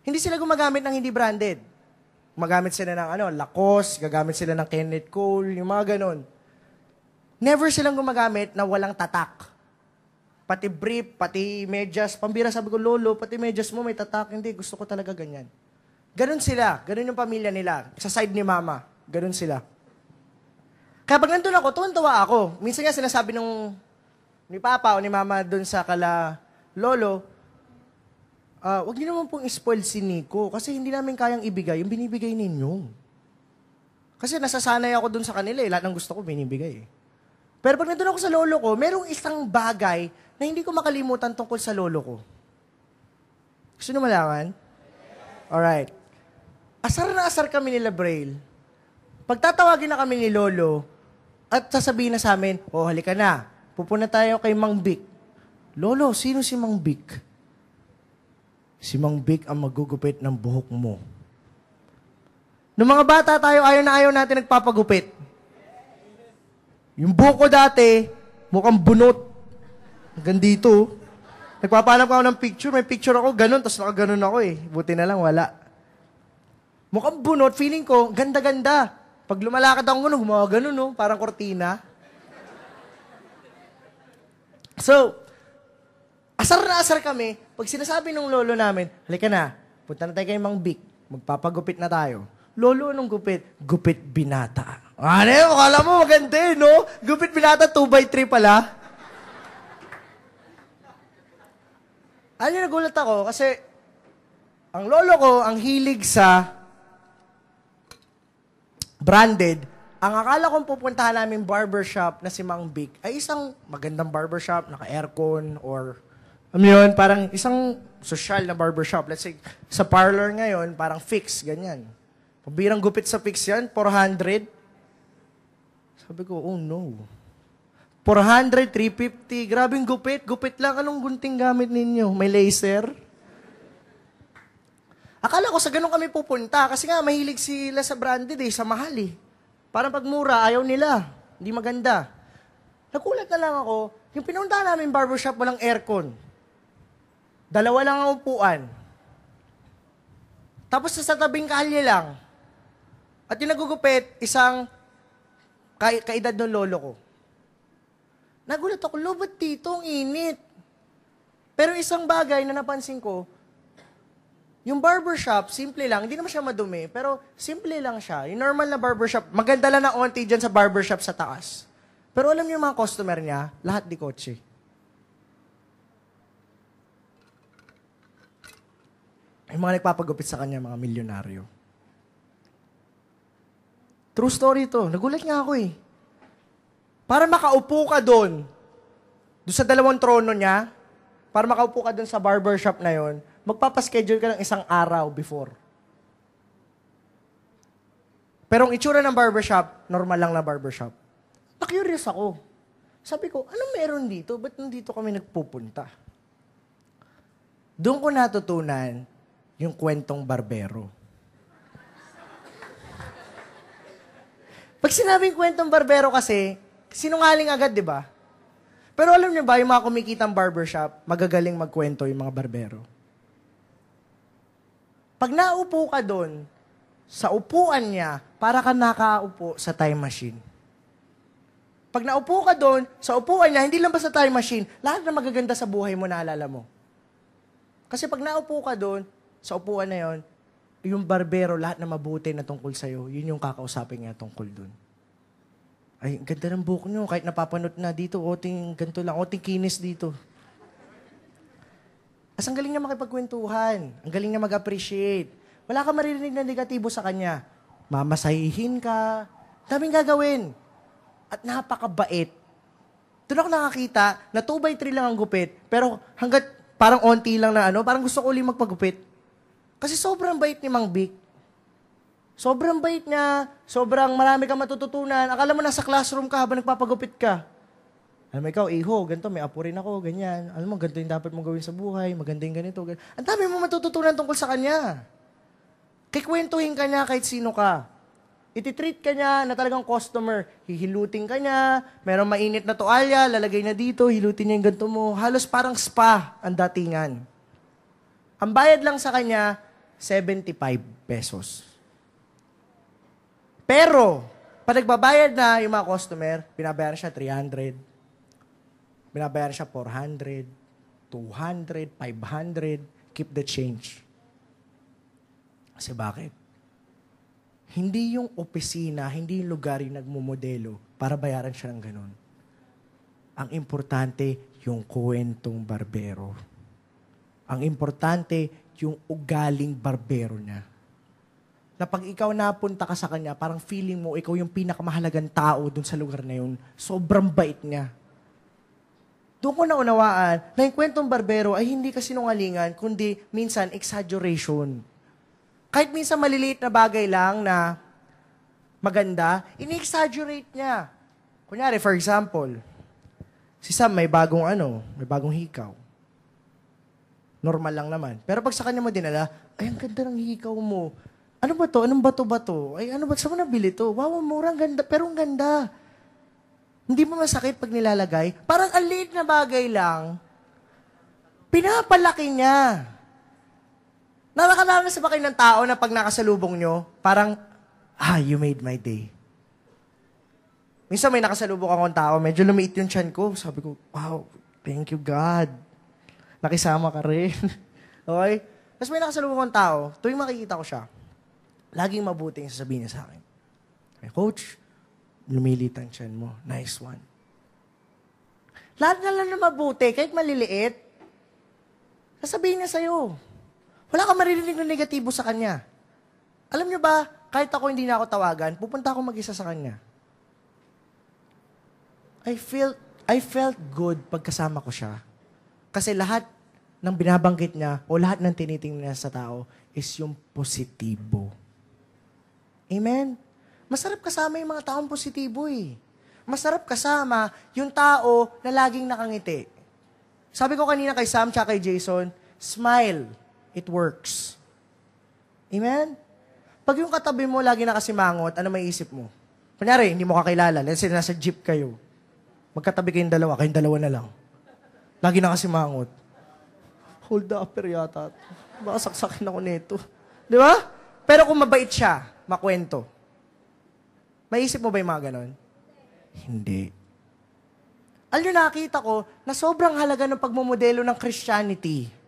Hindi sila gumagamit ng hindi branded. Gumagamit sila ng Lacoste, gagamit sila ng Kenneth Cole, yung mga ganon. Never silang gumagamit na walang tatak. Pati brief, pati medyas. Pambira, sabi ko, lolo, pati medyas mo may tatak. Hindi, gusto ko talaga ganyan. Ganon sila. Ganon yung pamilya nila. Sa side ni mama. Ganon sila. Kaya pag nandun ako, tuwan-tuwa ako. Minsan nga sinasabi ni papa o ni mama dun sa kala lolo, wag niyo naman pong spoil si Nico kasi hindi namin kayang ibigay yung binibigay ninyo. Kasi nasasanay ako dun sa kanila eh. Lahat ng gusto ko binibigay eh. Pero pag nandun ako sa lolo ko, merong isang bagay na hindi ko makalimutan tungkol sa lolo ko. Gusto nyo malaman? Alright. Asar na asar kami nila Braille. Pagtatawagin na kami ni lolo, at sasabihin na sa amin, halika na, pupunta tayo kay Mang Vic. Lolo, sino si Mang Vic? Si Mang Vic ang magugupit ng buhok mo. Nung mga bata tayo, ayaw natin nagpapagupit. Yung buhok ko dati, mukhang bunot. Hanggang dito. Nagpapanap ako ng picture. May picture ako, ganun. Tapos nakaganon ako eh. Buti na lang, wala. Mukhang bunot. Feeling ko, ganda-ganda. Pag lumalakad ako ganun, gumawa ganun, no? Parang kortina. So, asar na asar kami. Pag sinasabi ng lolo namin, halika na, punta na tayo kay Mang Vic. Magpapagupit na tayo. Lolo, anong gupit? Gupit binata. Ano? Akala mo maganda eh, no? Gupit binata, 2x3 pala. Ano yung nagulat ako? Kasi, ang lolo ko, ang hilig sa branded, ang akala kong pupuntahan namin barbershop na si Mang Vic ay isang magandang barbershop, naka-aircon, or, yun, parang isang social na barbershop. Let's say, sa parlor ngayon, parang fix, ganyan. Pabirang gupit sa fix yan, 400. Sabi ko, oh no. 400, 350. Grabing gupit. Gupit lang. Anong gunting gamit ninyo? May laser? Akala ko sa ganun kami pupunta. Kasi nga, mahilig sila sa branded sa mahal Parang pag mura, ayaw nila. Hindi maganda. Nagulat na lang ako, yung pinuntahan namin barbershop, walang aircon. 2 lang ang upuan. Tapos sa tabing kalye lang. At yung nagugupit, isang kaedad ng lolo ko. Nagulat ako, ba't dito ang init? Pero isang bagay na napansin ko, yung barbershop, simple lang, hindi naman siya madumi, pero simple lang siya. Yung normal na barbershop, maganda lang na onti dyan sa barbershop sa taas. Pero alam niyo yung mga customer niya, lahat di kotse. Yung mga nagpapagupit sa kanya, mga milyonaryo. True story to. Nagulat nga ako Para makaupo ka doon sa 2 trono niya, para makaupo ka doon sa barbershop na yon, magpapaschedule ka ng 1 araw before. Pero ang itsura ng barbershop, normal lang na barbershop. Na-curious ako. Sabi ko, anong meron dito? Ba't nandito kami nagpupunta? Doon ko natutunan yung kwentong barbero. Pag sinabing kwentong barbero kasi, sinungaling agad, di ba? Pero alam niyo ba, yung mga kumikitang barbershop, magagaling magkwento yung mga barbero. Pag naupo ka doon, sa upuan niya, para ka nakaupo sa time machine. Pag naupo ka doon, sa upuan niya, hindi lang ba sa time machine, lahat na magaganda sa buhay mo naalala mo. Kasi pag naupo ka doon, sa upuan na yon, yung barbero, lahat na mabuti na tungkol sa'yo, yun yung kakausapin niya tungkol doon. Ay, ganda ng buhok niyo, kahit napapanood na dito, oting ganito lang, oting kinis dito. As ang galing niya makipagkwentuhan, ang galing niya mag-appreciate. Wala ka maririnig na negatibo sa kanya. Mamasahihin ka, daming gagawin. At napakabait. Doon ako nakakita na 2x3 lang ang gupit, pero hanggat parang onti lang na parang gusto ko ulit magpagupit. Kasi sobrang bait ni Mang Vic. Sobrang bait niya, sobrang marami kang matututunan. Akala mo nasa classroom ka habang nagpapagupit ka. Alam mo ikaw, ganito, may apo rin ako, ganyan. Alam mo, ganito yung dapat mong gawin sa buhay, maganda yung ganito. Ganito. Ang dami mo matututunan tungkol sa kanya. Kikwentuhin ka niya kahit sino ka. Ititreat ka niya na talagang customer. Hihilutin ka niya, merong mainit na toalya, lalagay na dito, hilutin niya yung ganito mo. Halos parang spa ang datingan. Ang bayad lang sa kanya, 75 pesos. Pero, pag nagbabayad na yung mga customer, binabayaran siya 300. Binabayaran siya 400, 200, 500. Keep the change. Kasi bakit? Hindi yung opisina, hindi yung lugar yung nagmumodelo para bayaran siya ng ganun. Ang importante, yung kwentong barbero. Ang importante, yung ugaling barbero niya. Na pag ikaw napunta ka sa kanya, parang feeling mo, ikaw yung pinakamahalagang tao dun sa lugar na yun. Sobrang bait niya. Doon ko naunawaan na yung kwentong barbero ay hindi kasinungalingan, kundi minsan exaggeration. Kahit minsan maliliit na bagay lang na maganda, ini-exaggerate niya. Kunyari, for example, si Sam may bagong hikaw. Normal lang naman. Pero pag sa kanya mo dinala, ay, ang ganda ng hikaw mo. Ano ba to? Anong bato-bato? Ay, ano ba? Saan mo nabili to? Wow, mura, ang ganda. Pero ang ganda. Hindi mo masakit pag nilalagay. Parang ang liit na bagay lang, pinapalaki niya. Nakakanalas ba kayo ng tao na pag nakasalubong nyo, parang, you made my day. Minsan may nakasalubong akong tao, medyo lumiit yung tiyan ko. Sabi ko, wow, thank you God. Nakisama ka rin. Okay? Tapos may nakasalubong akong tao, tuwing makikita ko siya, laging mabuting sasabihin niya sa akin. Hey, Coach, lumilitan tiyan mo. Nice one. Lahat na lang na mabuti, kahit maliliit, sasabihin niya sa'yo. Wala kang maririnig na negatibo sa kanya. Alam niyo ba, kahit ako hindi na ako tawagan, pupunta ako mag-isa sa kanya. I felt good pagkasama ko siya. Kasi lahat ng binabanggit niya o lahat ng tinitingnan niya sa tao is yung positibo. Amen? Masarap kasama yung mga taong positibo . Masarap kasama yung tao na laging nakangiti. Sabi ko kanina kay Sam tsaka kay Jason, smile. It works. Amen? Pag yung katabi mo lagi nakasimangot, ano may isip mo? Kunyari, hindi mo kakilala. Let's say, nasa jeep kayo. Magkatabi kayong dalawa na lang. Lagi nakasimangot. Hold the upper yata. Baka saksakin ako nito. Di ba? Pero kung mabait siya, makwento. May isip mo ba yung mga ganon? Hindi. Alam nyo, nakita ko na sobrang halaga ng pagmumodelo ng Christianity.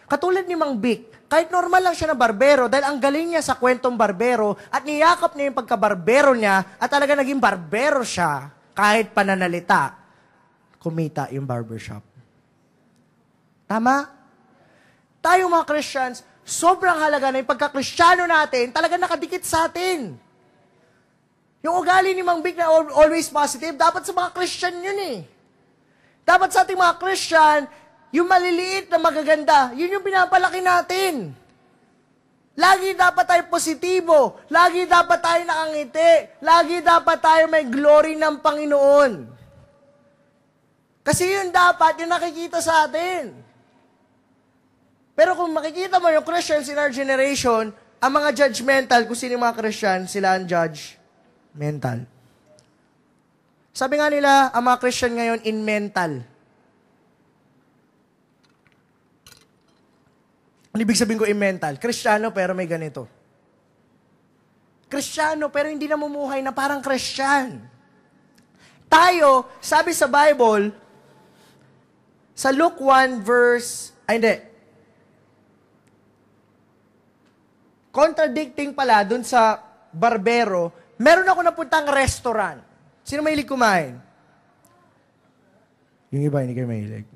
Katulad ni Mang Vic, kahit normal lang siya na barbero, dahil ang galing niya sa kwentong barbero, at niyakap niya yung pagka-barbero niya, at talaga naging barbero siya, kahit pananalita, kumita yung barbershop. Tama? Tayo mga Christians, sobrang halaga na yung pagka-Kristiyano natin, talaga nakadikit sa atin. Yung ugali ni Mang Vic na always positive, dapat sa mga Christian yun eh. Dapat sa ating mga Christian, yung maliliit na magaganda, yun yung pinapalaki natin. Lagi dapat tayo positibo. Lagi dapat tayo nakangiti. Lagi dapat tayo may glory ng Panginoon. Kasi yun dapat, yung nakikita sa atin. Pero kung makikita mo yung Christians in our generation, ang mga judgmental, kung sino yung mga Christian, sila ang judgmental. Sabi nga nila, ang mga Christian ngayon in mental. Ano ibig sabihin ko in mental? Kristiyano pero may ganito. Kristiyano pero hindi namumuhay na parang Christian. Tayo, sabi sa Bible, sa Luke 1 verse, contradicting pala dun sa barbero, meron ako napuntang restaurant. Sino mahilig kumain? Yung iba, hindi kayo mahilig.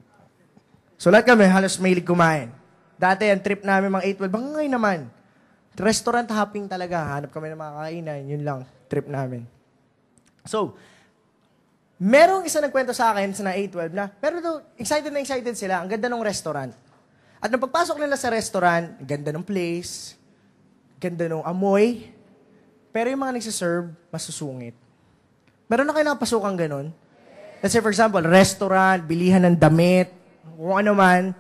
So lahat kami, halos mahilig kumain. Dati, ang trip namin mga 8-12, hanggang ngayon naman. Restaurant hopping talaga. Hanap kami ng mga kainan. Yun lang, trip namin. So, merong isa nagkwento sa akin sa na 8-12 na, pero excited na excited sila. Ang ganda ng restaurant. At nung pagpasok nila sa restaurant, ganda ng place, ganda ng amoy, pero yung mga nagsiserve, masusungit. Meron na kayo nakapasukang ganun? Let's say, for example, restaurant, bilihan ng damit, kung ano man.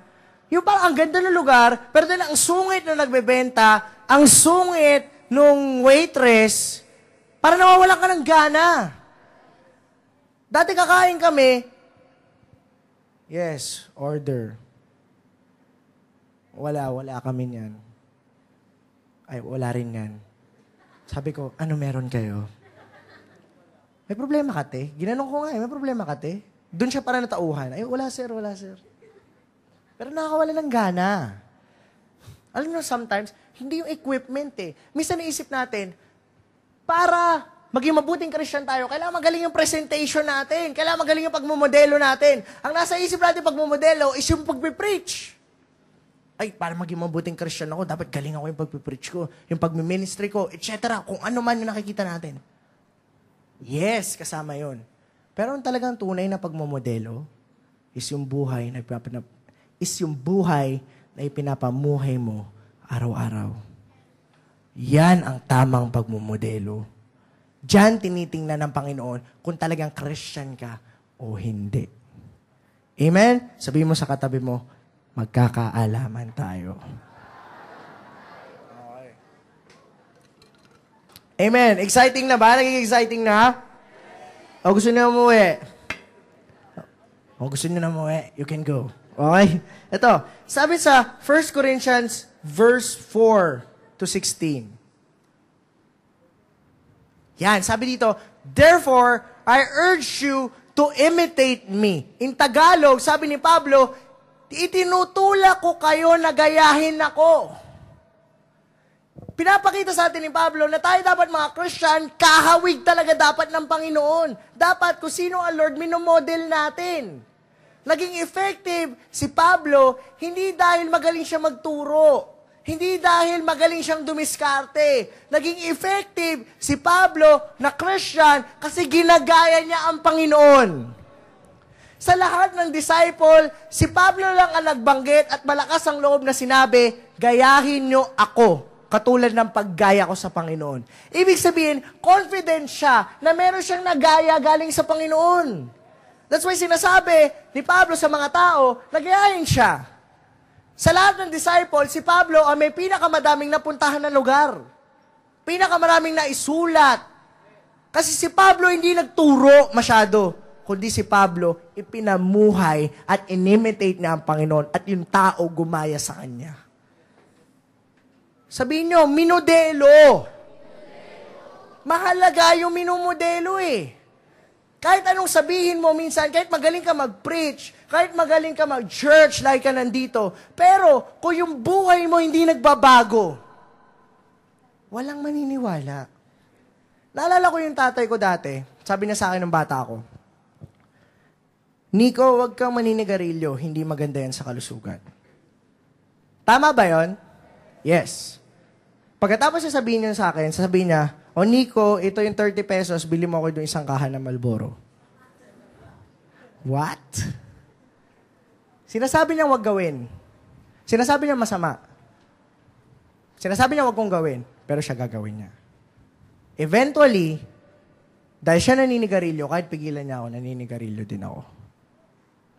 Yung parang ang ganda ng lugar, pero dahil ang sungit na nagbebenta, ang sungit nung waitress, para nawawalan ka ng gana. Dati kakain kami, yes, order. Wala kami niyan. Ay, wala rin yan. Sabi ko, ano meron kayo? May problema ka, te? Ginanong ko nga, may problema ka, te? Doon siya para natauhan. Ay, wala, sir. Pero nakakawala ng gana. Alam mo, sometimes, hindi yung equipment eh. Minsan naisip natin, para maging mabuting Christian tayo, kailangan magaling yung presentation natin. Kailangan magaling yung pagmumodelo natin. Ang nasa isip natin pagmumodelo is yung pagpipreach. Ay, para maging mabuting Christian ako, dapat galing ako yung pagpipreach ko, yung pagmiministry ko, etc. Kung ano man yung nakikita natin. Yes, kasama yon. Pero ang talagang tunay na pagmumodelo is yung buhay na ipinapamuhay mo araw-araw. Yan ang tamang pagmumodelo. Diyan tinitingnan ng Panginoon kung talagang Christian ka o hindi. Amen? Sabihin mo sa katabi mo, magkakaalaman tayo. Okay. Amen. Exciting na ba? Naging exciting na? O gusto niyo umuwi? O gusto niyo na umuwi? You can go. Okay? Ito, sabi sa 1 Corinthians verse 4 to 16. Yan, sabi dito, therefore, I urge you to imitate me. In Tagalog, sabi ni Pablo, itinutulak ko kayo na gayahin ako. Pinapakita sa atin ni Pablo na tayo dapat mga Christian, kahawig talaga dapat ng Panginoon. Dapat kung sino ang Lord, minomodel natin. Naging effective si Pablo, hindi dahil magaling siya magturo. Hindi dahil magaling siyang dumiskarte. Naging effective si Pablo na Christian kasi ginagaya niya ang Panginoon. Sa lahat ng disciple, si Pablo lang ang nagbanggit at malakas ang loob na sinabi, gayahin niyo ako. katulad ng paggaya ko sa Panginoon. Ibig sabihin, confident siya na meron siyang nagaya galing sa Panginoon. That's why sinasabi ni Pablo sa mga tao, nagayahin siya. Sa lahat ng disciple, si Pablo ang may pinakamadaming napuntahan na lugar. Pinakamaraming naisulat. Kasi si Pablo hindi nagturo masyado, kundi si Pablo ipinamuhay at inimitate niya ang Panginoon at yung tao gumaya sa kanya. Sabihin nyo, minodelo. Mahalaga yung minumodelo eh. Kahit anong sabihin mo minsan, kahit magaling ka mag-preach, kahit magaling ka mag-church, like ka nandito, pero kung yung buhay mo hindi nagbabago, walang maniniwala. Naalala ko yung tatay ko dati, sabi niya sa akin ng bata ko, Nico, huwag kang maninigarilyo, hindi maganda yan sa kalusugan. Tama ba yon? Yes. Pagkatapos sasabihin niya sa akin, sasabihin niya, o Nico, ito yung 30 pesos, bili mo ako doon isang kahan ng Marlboro. What? Sinasabi niya wag gawin. Sinasabi niya masama. Sinasabi niya wag kong gawin, pero siya gagawin niya. Eventually, dahil siya naninigarilyo, kahit pigilan niya ako, naninigarilyo din ako.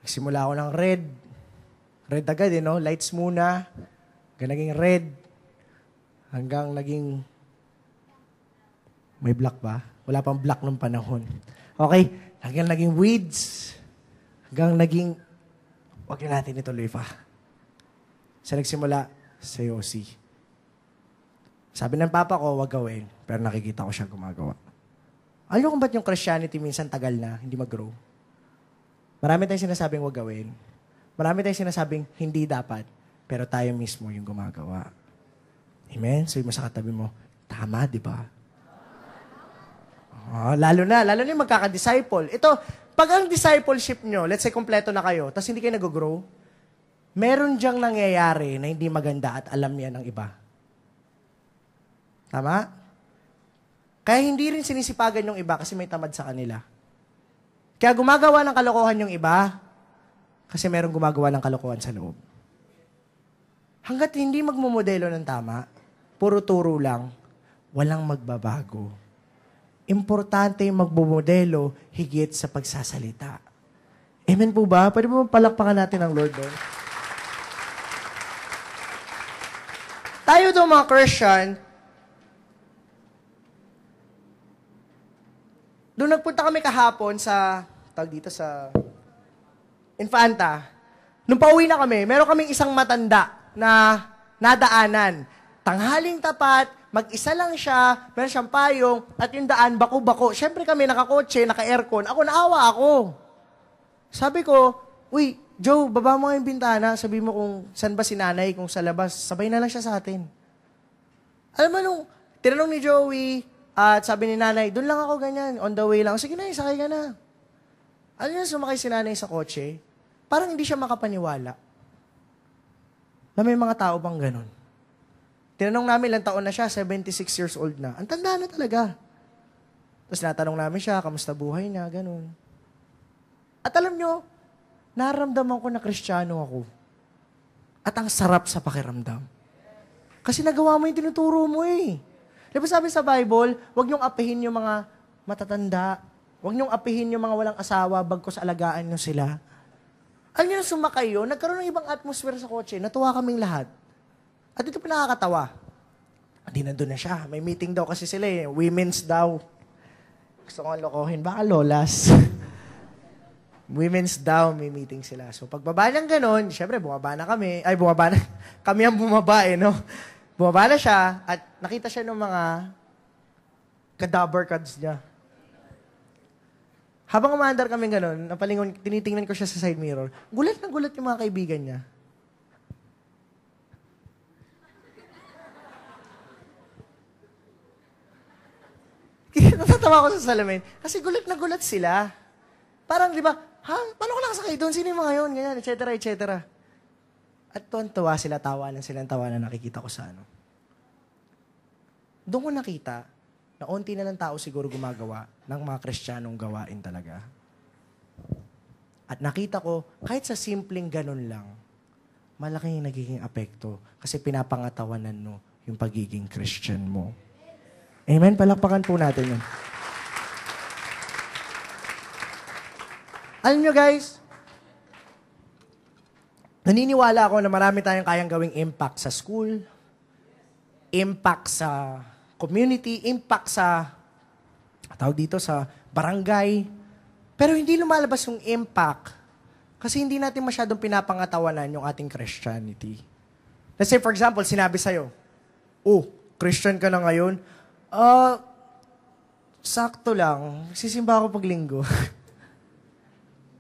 Nagsimula ako ng red. Red agad, no? Lights muna. Naging red. Hanggang naging... May black ba? Wala pang black nung panahon. Okay? Hanggang naging weeds. Hanggang naging... Huwag na natin ituloy pa. Sa nagsimula, sa Yossi. Sabi ng papa ko, wag gawin. Pero nakikita ko siya gumagawa. Alam mo kung ba't yung Christianity minsan tagal na, hindi mag-grow? Marami tayong sinasabing wag gawin. Marami tayong sinasabing hindi dapat. Pero tayo mismo yung gumagawa. Amen? Sabi mo sa katabi mo, tama, di ba? Oh, lalo na yung magkaka-disciple. Ito, pag ang discipleship nyo, let's say kompleto na kayo, tapos hindi kayo nag-grow, meron diyang nangyayari na hindi maganda at alam yan ng iba. Tama? Kaya hindi rin sinisipagan yung iba kasi may tamad sa kanila. Kaya gumagawa ng kalokohan yung iba kasi merong gumagawa ng kalokohan sa loob. Hanggat hindi magmumodelo ng tama, puro turo lang, walang magbabago. Importante yung magbumodelo higit sa pagsasalita. Amen po ba? Pwede mo palakpakan natin ang Lord doon? Tayo daw mga Christian, doon nagpunta kami kahapon sa, dito sa Infanta. Nung pauwi na kami, meron kaming isang matanda na nadaanan. Tanghaling tapat, mag-isa lang siya, meron siyang payong, at yung daan, bako-bako. Siyempre kami, nakakotse, naka-aircon. Ako, naawa ako. Sabi ko, uy, Joe, baba mo yung bintana. Sabi mo kung saan ba si nanay, kung sa labas. Sabay na lang siya sa atin. Alam mo nung, tinanong ni Joey, at sabi ni nanay, doon lang ako ganyan, on the way lang. Sige na, sakay ka na. Alam niyo, sumakay si nanay sa kotse, parang hindi siya makapaniwala na may mga tao bang ganun. Tinanong namin, ilang taon na siya, 76 years old na. Ang tanda na talaga. Tapos natanong namin siya, kamusta buhay niya, ganun. At alam nyo, naramdaman ko na Kristiyano ako. At ang sarap sa pakiramdam. Kasi nagawa mo yung tinuturo mo eh. Di ba sabi sa Bible, huwag niyong apihin yung mga matatanda. Huwag niyong apihin yung mga walang asawa, bagkos alagaan niyo sila. Alam niyo, sumakay yun, nagkaroon ng ibang atmosphere sa kotse, natuwa kaming lahat. At ito pinakakatawa. Hindi nandun na siya. May meeting daw kasi sila eh. Women's daw. Gusto kong lokohin. Baka lolas. Women's daw, may meeting sila. So pagbaba ng ganun, syempre bumaba na kami. Ay, bumaba na. Kami ang bumaba eh, no? Bumaba na siya at nakita siya ng mga cadaver cards niya. Habang umaandar kami ganun, napalingon, tinitingnan ko siya sa side mirror. Gulat na gulat yung mga kaibigan niya. Natatawa ko sa salamin. Kasi gulat na gulat sila. Parang, di ba, paano ko nakasakay doon? Sino yung mga yun? Ganyan, et cetera, et cetera. At tuwan-tuwa sila, tawanan silang tawanan nakikita ko sa ano. Doon ko nakita na onti na lang tao siguro gumagawa ng mga Kristiyanong gawain talaga. At nakita ko, kahit sa simpleng ganun lang, malaking nagiging apekto kasi pinapangatawanan mo yung pagiging Christian mo. Amen? Palakpakan po natin yun. Alam nyo guys, naniniwala ako na marami tayong kayang gawing impact sa school, impact sa community, impact sa, sa barangay. Pero hindi lumalabas yung impact kasi hindi natin masyadong pinapangatawanan yung ating Christianity. Let's say, for example, sinabi sa'yo, Christian ka na ngayon? Sakto lang. Sisimba ako pag linggo.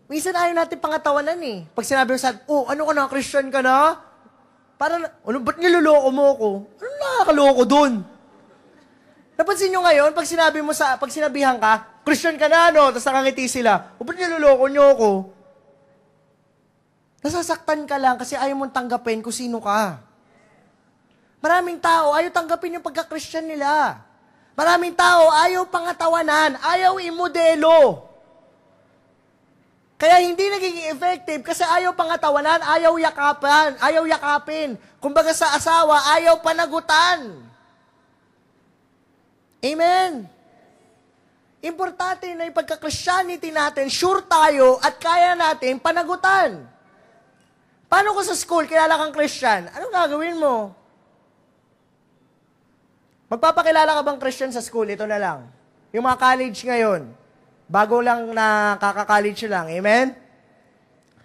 Minsan ayaw natin pangatawanan eh. Pag sinabi mo sa ano ka na, Christian ka na? Parang, ba't niloloko mo ako? Ano nakakaloko dun? Napansin nyo ngayon, pag sinabihan ka, Christian ka na, no? Tapos nakangiti sila, ba't niloloko nyo ako? Nasasaktan ka lang kasi ayaw mong tanggapin kung sino ka. Maraming tao, ayaw tanggapin yung pagka-Christian nila. Maraming tao, ayaw pangatawanan, ayaw imodelo. Kaya hindi nagiging effective kasi ayaw pangatawanan, ayaw yakapin. Kumbaga sa asawa, ayaw panagutan. Amen? Importante na yung pagka-Christianity natin, sure tayo at kaya natin panagutan. Paano kung sa school, kilala kang Christian? Anong gagawin mo? Magpapakilala ka bang Christian sa school? Ito na lang. Yung mga college ngayon, bago lang na kaka-college lang. Amen?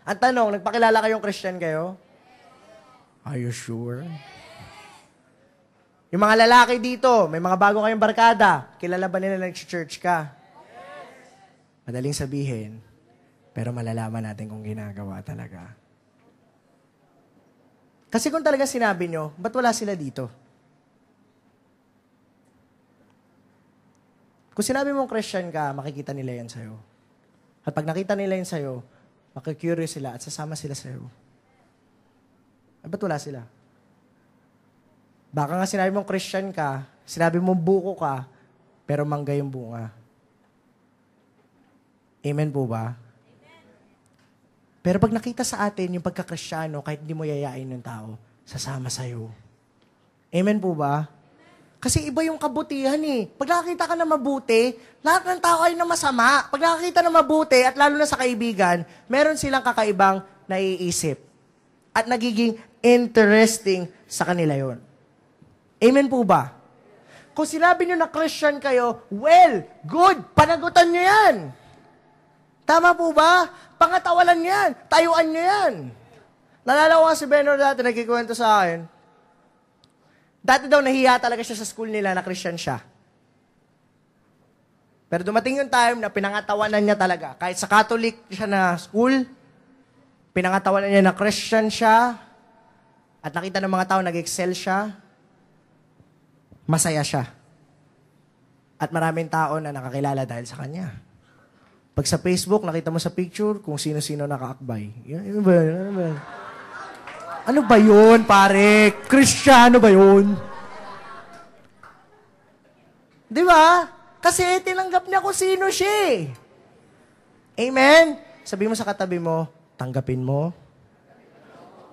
Ang tanong, nagpakilala kayong Christian kayo? Are you sure? Yung mga lalaki dito, may mga bago kayong barkada. Kilala ba nila nag-church ka? Madaling sabihin, pero malalaman natin kung ginagawa talaga. Kasi kung talaga sinabi nyo, ba't wala sila dito? Kung sinabi mong Christian ka, makikita nila yan sa'yo. At pag nakita nila yan sa'yo, makikurious sila at sasama sila sa'yo. Ba't wala sila? Baka nga sinabi mong Christian ka, sinabi mong buko ka, pero mangga yung bunga. Amen po ba? Pero pag nakita sa atin yung pagka-Kristyano, kahit hindi mo yayain ng tao, sasama sa'yo. Amen po ba? Kasi iba yung kabutihan eh. Pag nakakita ka na mabuti, lahat ng tao ay na masama. Pag nakakita na mabuti, at lalo na sa kaibigan, meron silang kakaibang naiisip. At nagiging interesting sa kanila yon. Amen po ba? Kung sinabi nyo na Christian kayo, well, good, panagutan nyo yan. Tama po ba? Pangatawalan yan. Tayuan nyo yan. Nalala ko nga si Benor dati, nagkikwento sa akin. Dati daw nahiya talaga siya sa school nila na Christian siya. Pero dumating yung time na pinangatawanan niya talaga. Kahit sa Catholic siya na school, pinangatawanan niya na Christian siya, at nakita ng mga tao nag-excel siya, masaya siya. At maraming tao na nakakilala dahil sa kanya. Pag sa Facebook, nakita mo sa picture kung sino-sino nakaakbay. Ano ba yun? Ano ba yun, pare? Kristiyano ba yun? Di ba? Kasi tinanggap niya kung sino siya. Amen? Sabi mo sa katabi mo, tanggapin mo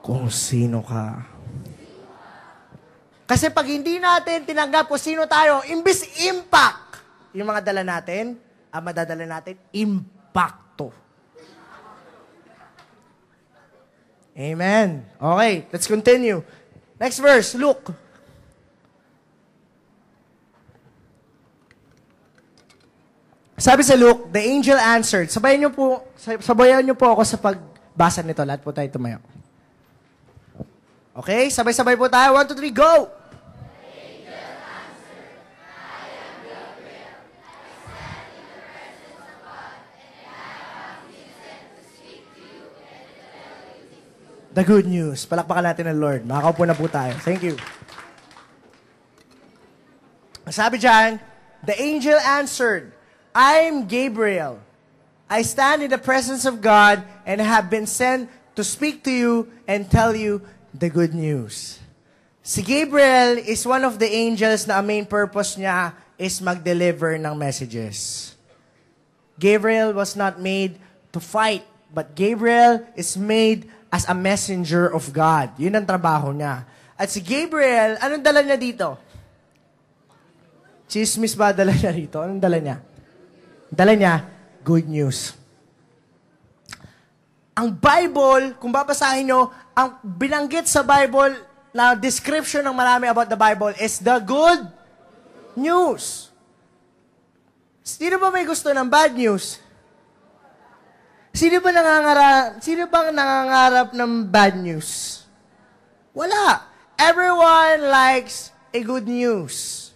kung sino ka. Kasi pag hindi natin tinanggap kung sino tayo, imbis impact, yung mga dala natin, ang madadala natin, impacto. Amen. Okay, let's continue. Next verse, Luke. Sabi sa Luke, the angel answered. Sabayan niyo po ako sa pagbasa nito. Lahat po tayo tumayo. Okay, sabay-sabay po tayo. 1, 2, 3, go! The good news. Palakpakan natin ng Lord. Makakaupo na po tayo. Thank you. Sabi dyan, the angel answered, I'm Gabriel. I stand in the presence of God and have been sent to speak to you and tell you the good news. Si Gabriel is one of the angels na ang main purpose niya is mag-deliver ng messages. Gabriel was not made to fight, but Gabriel is made as a messenger of God. Yun ang trabaho niya. At si Gabriel, anong dala niya dito? Chismis ba dala niya dito? Anong dala niya? Dala niya, good news. Ang Bible, kung babasahin nyo, ang binanggit sa Bible na description ng marami about the Bible is the good news. Sino ba may gusto ng bad news? Sino bang nangangarap ng bad news? Wala. Everyone likes a good news.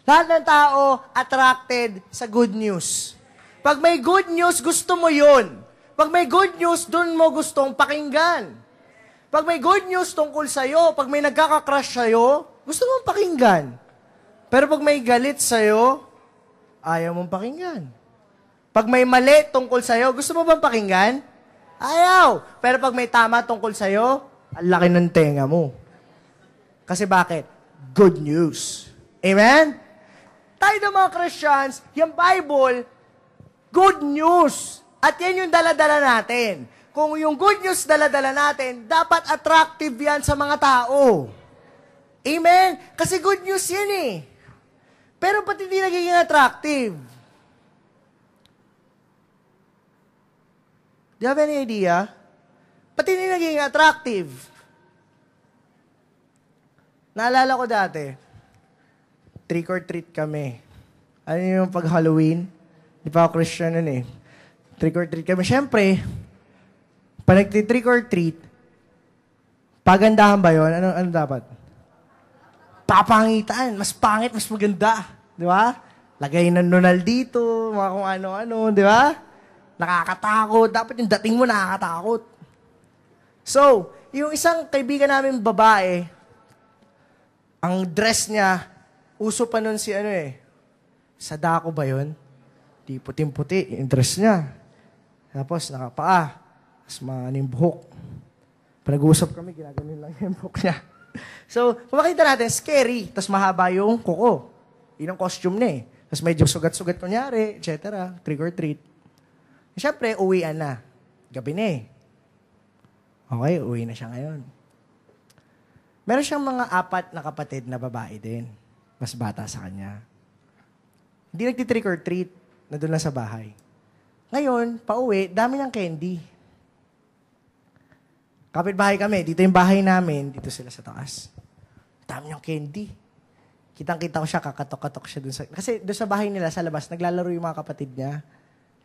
Lahat ng tao attracted sa good news. Pag may good news, gusto mo yun. Pag may good news, dun mo gustong pakinggan. Pag may good news tungkol sa'yo, pag may nagkaka-crush sa'yo, gusto mong pakinggan. Pero pag may galit sa'yo, ayaw mong pakinggan. Pag may mali tungkol sa'yo, gusto mo bang pakinggan? Ayaw. Pero pag may tama tungkol sa'yo, ang laki ng tenga mo. Kasi bakit? Good news. Amen? Tayo ng mga Christians, yung Bible, good news. At yan yung dala-dala natin. Kung yung good news dala-dala natin, dapat attractive yan sa mga tao. Amen? Kasi good news yan eh. Pero ba't hindi nagiging attractive? Do you have any idea? Ba't hindi nagiging attractive? Naalala ko dati, trick or treat kami. Ano yung pag-Halloween? Di pa ako Christian nun eh. Trick or treat kami. Siyempre, pag nag-trick or treat, pagandahan ba yun? Ano dapat? Papangitan. Mas pangit, mas maganda. Di ba? Lagay ng nunal dito, mga kung ano-ano, di ba? Nakakatakot. Dapat yung dating mo nakakatakot. So, yung isang kaibigan namin babae, ang dress niya, uso pa nun si Sadako ba yun? Di puting-puti, yung dress niya. Tapos nakapaa. Tapos maning buhok. Pag nag-uusap kami, ginaganon lang yung buhok niya. So, kung makita natin, scary. Tapos mahaba yung kuko. Yun ang costume niya eh. Tapos medyo sugat-sugat kunyari, etc. Trick or treat. Siyempre, uwian na. Gabi na eh. Okay, uwi na siya ngayon. Meron siyang mga 4 na kapatid na babae din. Mas bata sa kanya. Hindi nagtitrick or treat na doon lang sa bahay. Ngayon, pauwi, dami ng candy. Kapit-bahay kami. Dito yung bahay namin. Dito sila sa taas. Dami ng candy. Kitang-kita ko siya, kakatok-katok siya dun sa... Kasi doon sa bahay nila, sa labas, naglalaro yung mga kapatid niya.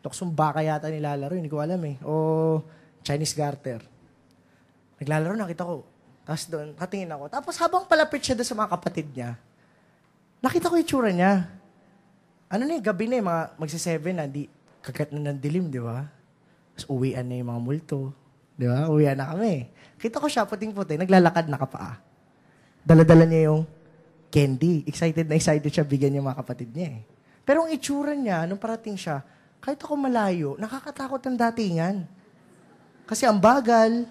Luksong baka yata nilalaro, hindi ko alam eh. O Chinese garter. Naglalaro, nakita ko. Tapos doon, katingin ako. Tapos habang palapit siya doon sa mga kapatid niya, nakita ko yung tsura niya. Ano na gabi na mga magsi-7 na, kagat na ng dilim, di ba? Tapos uwian na yung mga multo. Di ba? Uwian na kami. Kita ko siya, puting-puti, naglalakad na kapaa. Dala-dala niya yung candy. Excited na excited siya, bigyan yung mga kapatid niya eh. Pero ang itsura niya, nung parating siya, kahit ako malayo, nakakatakot ang datingan. Kasi ang bagal.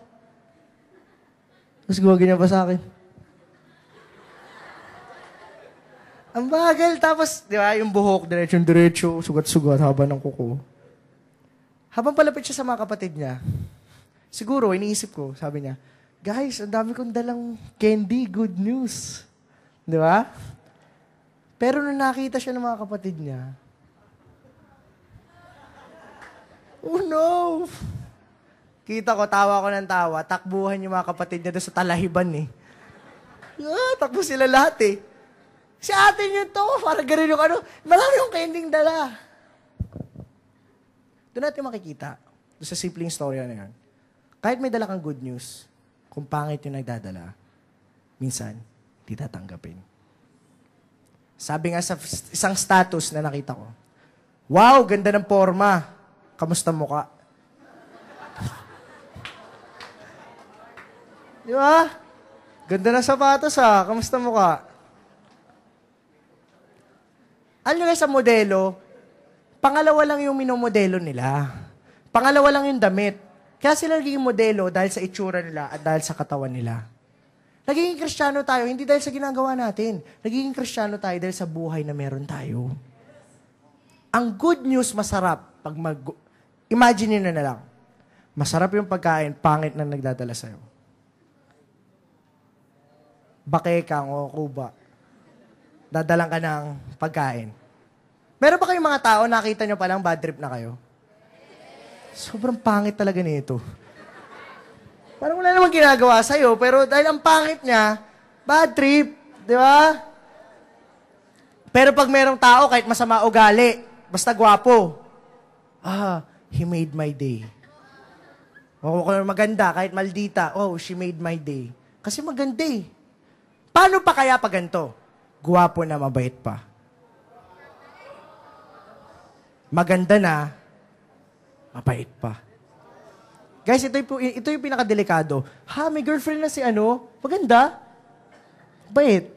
Tapos gumaganya pa sa akin. Ang bagal. Tapos, di ba, yung buhok, diretso, sugat-sugat, haba ng kuko. Habang palapit siya sa mga kapatid niya, siguro, iniisip ko, sabi niya, guys, ang dami kong dalang candy, good news. Di ba? Pero nung nakita siya ng mga kapatid niya, oh no! Kita ko, tawa ko ng tawa, takbuhan yung mga kapatid niya doon sa talahiban eh. Takbo sila lahat eh. Si atin yun to, parang ganun yung marami yung kending dala. Doon natin makikita, doon sa simpleng story na yan. Kahit may dala kang good news, kung pangit yung nagdadala, minsan, di tatanggapin. Sabi nga sa isang status na nakita ko, wow, ganda ng forma. Kamusta mukha? Di ba? Ganda ng sapatos ha. Kamusta mukha? Alam nyo sa modelo, pangalawa lang yung minomodelo nila. Pangalawa lang yung damit. Kaya sila nagiging modelo dahil sa itsura nila at dahil sa katawan nila. Nagiging Kristiyano tayo, hindi dahil sa ginagawa natin. Nagiging Kristiyano tayo dahil sa buhay na meron tayo. Ang good news masarap. Imagine nyo na lang. Masarap yung pagkain, pangit na nagdadala sa'yo. bakekang o kuba. Dadalang ka ng pagkain. Meron ba kayong mga tao, nakita nyo palang bad trip na kayo? Sobrang pangit talaga nito. Parang wala namang ginagawa sa'yo, pero dahil ang pangit niya, bad trip. Di ba? Pero pag merong tao, kahit masama ugali, basta gwapo, he made my day. O kung maganda, kahit maldita, she made my day. Kasi maganda eh. Paano pa kaya pag ganito? Gwapo na, mabait pa. Maganda na, mabait pa. Guys, ito yung pinakadelikado. May girlfriend na si maganda, bait.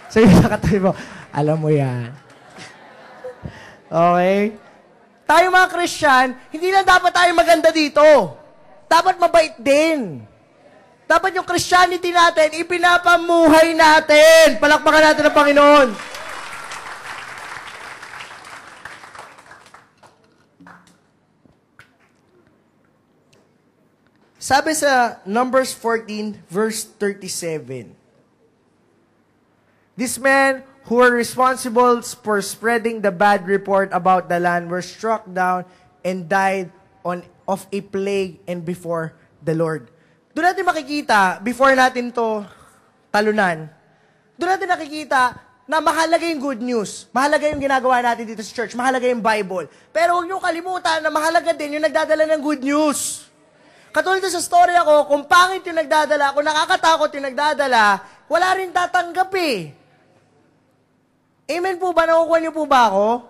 So yung nakatabi mo, alam mo yan. Okay? Tayo mga Christian, hindi lang dapat tayo maganda dito. Dapat mabait din. Dapat yung Christianity natin, ipinapamuhay natin. Palakpakan natin ang Panginoon. Sabi sa Numbers 14, verse 37, these men who were responsible for spreading the bad report about the land were struck down and died of a plague and before the Lord. Doon natin makikita, before natin to talunan, doon natin nakikita na mahalaga yung good news. Mahalaga yung ginagawa natin dito sa church. Mahalaga yung Bible. Pero huwag niyo kalimutan na mahalaga din yung nagdadala ng good news. Katulad sa story ako, kung pangit yung nagdadala, kung nakakatakot yung nagdadala, wala rin tatanggap eh. Amen po ba? Nakukuha niyo po ba ako?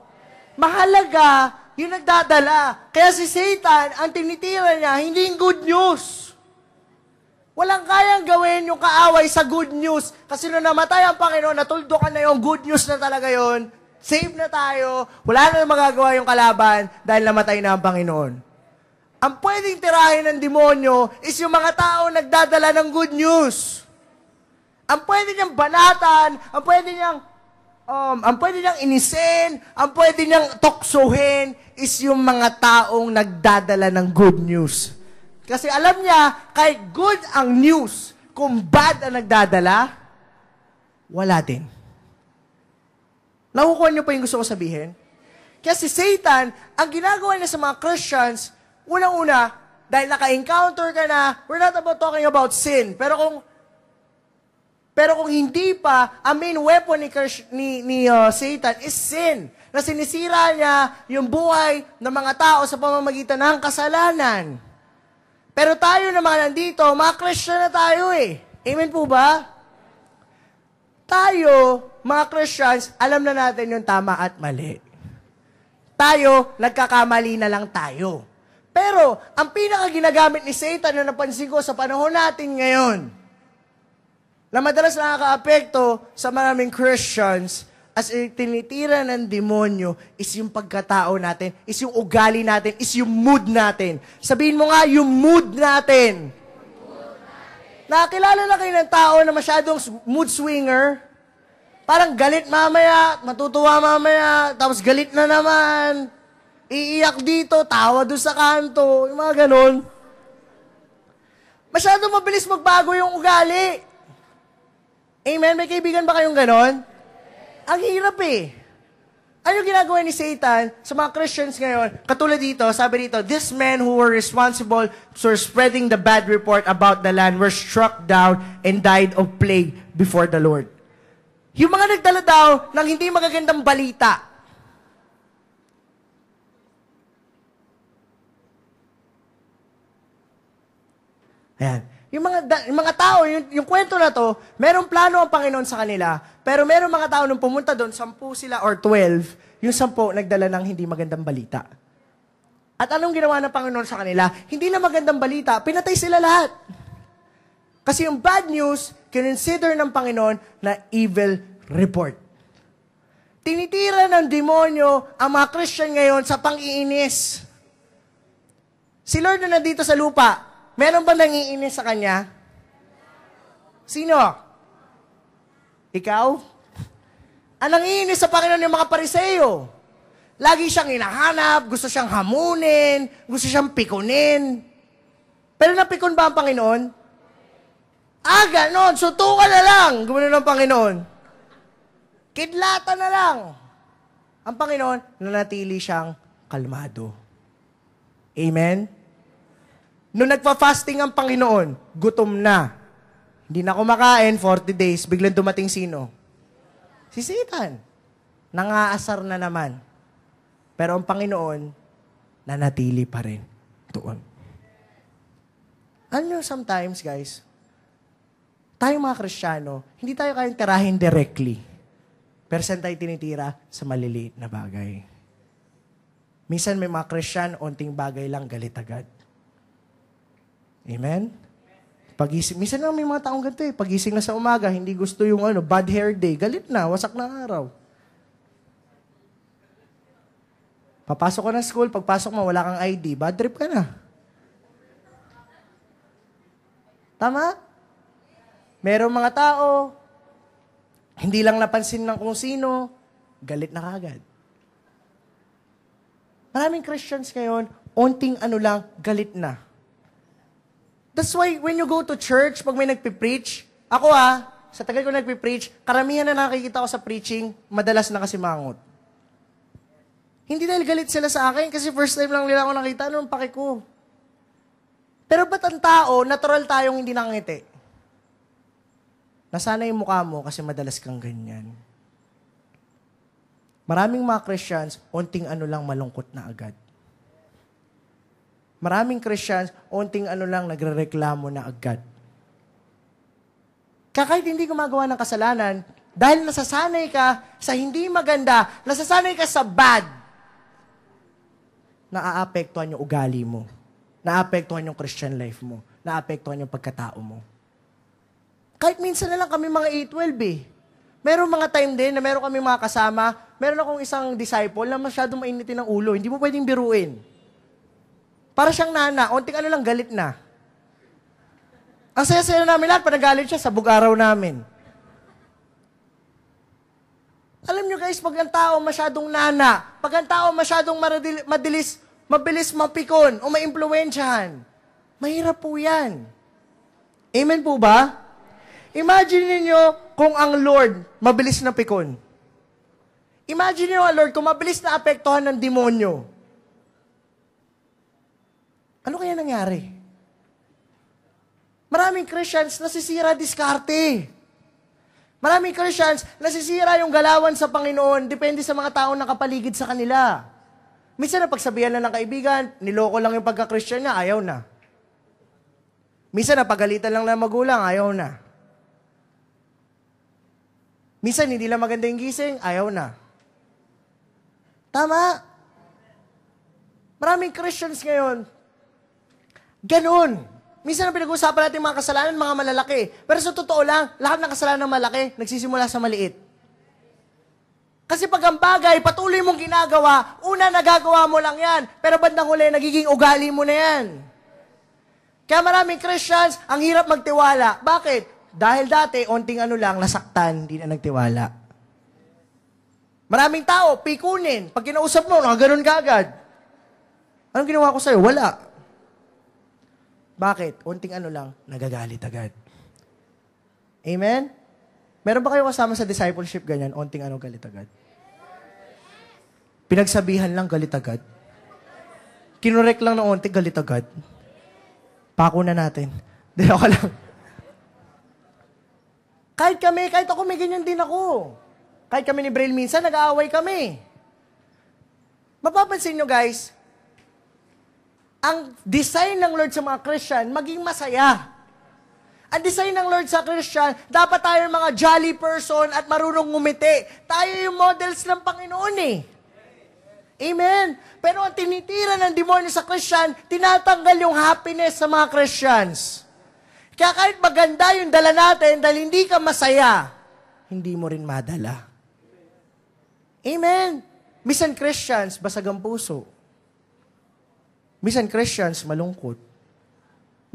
Mahalaga yung nagdadala. Kaya si Satan, ang tinitira niya, hindi yung good news. Walang kayang gawin yung kaaway sa good news. Kasi nung namatay ang Panginoon, natuldukan na yung good news na talaga yon. Save na tayo. Wala na magagawa yung kalaban dahil namatay na ang Panginoon. Ang pwedeng tirahin ng demonyo is yung mga tao nagdadala ng good news. Ang pwede niyang banatan, ang pwede niyang inisin, ang pwede niyang tuksohin is yung mga taong nagdadala ng good news. Kasi alam niya, kahit good ang news, kung bad ang nagdadala, wala din. Nakukuha niyo pa yung gusto ko sabihin? Kasi Satan, ang ginagawa niya sa mga Christians, unang-una, dahil naka-encounter ka na, we're not about talking about sin. Pero kung hindi pa, ang main weapon ni Satan is sin. Na sinisira niya yung buhay ng mga tao sa pamamagitan ng kasalanan. Pero tayo na mga nandito, mga Christian na tayo eh. Amen po ba? Tayo, mga Christians, alam na natin yung tama at mali. Tayo, nagkakamali na lang tayo. Pero, ang pinaka-ginagamit ni Satan na napansin ko sa panahon natin ngayon, na madalas nakaka-apekto sa maraming Christians, as tinitira ng demonyo, is yung pagkatao natin, is yung ugali natin, is yung mood natin. Sabihin mo nga, yung mood natin. Nakakilala na kayo ng tao na masyadong mood swinger? Parang galit mamaya, matutuwa mamaya, tapos galit na naman. Iiyak dito, tawa doon sa kanto, yung mga ganon. Masyadong mabilis magbago yung ugali. Amen? May kaibigan ba kayong ganon? Ang hirap eh. Ano yung ginagawa ni Satan sa mga Christians ngayon? Katulad dito, sabi dito, these men who were responsible for spreading the bad report about the land were struck down and died of plague before the Lord. Yung mga nagdala daw ng hindi magagandang balita. Ayan. Yung mga tao, yung kwento na to, merong plano ang Panginoon sa kanila, pero merong mga tao nung pumunta doon, 10 sila or 12, yung 10 nagdala ng hindi magandang balita. At anong ginawa ng Panginoon sa kanila? Hindi na magandang balita, pinatay sila lahat. Kasi yung bad news, kinonsider ng Panginoon na evil report. Tinitira ng demonyo ang mga Christian ngayon sa pang-iinis. Si Lord na nandito sa lupa, meron ba nangiinis sa Kanya? Sino? Ikaw? Ang nangiinis sa Panginoon yung mga Pariseo. Lagi siyang hinahanap, gusto siyang hamunin, gusto siyang pikunin. Pero napikon ba ang Panginoon? Ganon. Sutukan na lang. Gumano ng Panginoon. Kidlatan na lang. Ang Panginoon, nanatili siyang kalmado. Amen? Nung nagpa-fasting ang Panginoon, gutom na. Hindi na kumakain, 40 days, biglang dumating sino? Si Satan. Nangaasar na naman. Pero ang Panginoon, nanatili pa rin doon. Alam nyo, sometimes, guys, tayong mga Kristiyano, hindi tayo kayang tirahin directly. Pero saan tayo tinitira? Sa maliliit na bagay. Minsan may mga Kristiyano, onting bagay lang, galit agad. Amen? Pagising, minsan may mga taong ganito pagising na sa umaga, hindi gusto yung bad hair day, galit na, wasak na araw. Papasok ka ng school, pagpasok mo, wala kang ID, bad trip ka na. Tama? Merong mga tao, hindi lang napansin ng kung sino, galit na kagad. Maraming Christians ngayon, onting lang, galit na. That's why when you go to church, pag may nagpipreach, ako sa tagal ko nagpipreach, karamihan na nakikita ko sa preaching, madalas na kasi mangot. Hindi dahil galit sila sa akin, kasi first time lang nila ako nakita, anong pake ko? Pero ba't ang tao, natural tayong hindi nakangiti? Nasana yung mukha mo kasi madalas kang ganyan. Maraming mga Christians, onting lang malungkot na agad. Maraming Christians, onting lang nagrereklamo na agad. Kahit hindi gumagawa ng kasalanan, dahil nasasanay ka sa hindi maganda, nasasanay ka sa bad, naaapektuhan yung ugali mo, naaapektuhan yung Christian life mo, naaapektuhan yung pagkatao mo. Kahit minsan na lang kami mga 8-12 Meron mga time din na meron kami mga kasama, meron akong isang disciple na masyadong mainitin ng ulo, hindi mo pwedeng biruin. Para siyang nana, onting lang galit na. Ang saya-saya namin lahat, panagalit siya, sabog araw namin. Alam nyo guys, pag ang tao masyadong nana, pag ang tao masyadong mabilis mapikon o maimpluwensyahan, mahirap po yan. Amen po ba? Imagine niyo kung ang Lord mabilis na pikon. Imagine niyo ang Lord kung mabilis na apektuhan ng demonyo. Ano kaya nangyari? Maraming Christians nasisira diskarte. Maraming Christians nasisira yung galawan sa Panginoon depende sa mga taong nakapaligid sa kanila. Minsan napagsabihan na ng kaibigan, niloko lang yung pagka-Christian niya, ayaw na. Minsan napagalitan lang ng magulang, ayaw na. Minsan hindi lang maganda yung gising, ayaw na. Tama? Maraming Christians ngayon, ganun. Minsan ang pinag-uusapan natin mga kasalanan, mga malalaki. Pero sa totoo lang, lahat ng kasalanan ng malaki, nagsisimula sa maliit. Kasi pag ang bagay, patuloy mong ginagawa, una nagagawa mo lang yan, pero bandang huli, nagiging ugali mo na yan. Kaya maraming Christians, ang hirap magtiwala. Bakit? Dahil dati, onting lang, nasaktan, hindi na nagtiwala. Maraming tao, pikunin. Pag kinausap mo, nakaganon ka agad. Anong ginawa ko sa'yo? Wala. Bakit? Onting lang, nagagalit agad. Amen? Meron ba kayo kasama sa discipleship ganyan? Onting galit agad? Pinagsabihan lang, galit agad? Kinurek lang ng onting, galit agad? Pako na natin. Di ako lang. Kahit ako may ganyan din ako. Kahit kami ni Braille minsan, nag-aaway kami. Mapapansin nyo guys, ang design ng Lord sa mga Christian, maging masaya. Ang design ng Lord sa Christian, dapat tayo mga jolly person at marunong ngumiti. Tayo yung models ng Panginoon eh. Amen? Pero ang tinitira ng demonyo sa Christian, tinatanggal yung happiness sa mga Christians. Kaya kahit maganda yung dala natin, dahil hindi ka masaya, hindi mo rin madala. Amen? Minsan Christians, basag ang puso. Minsan Christians, malungkot.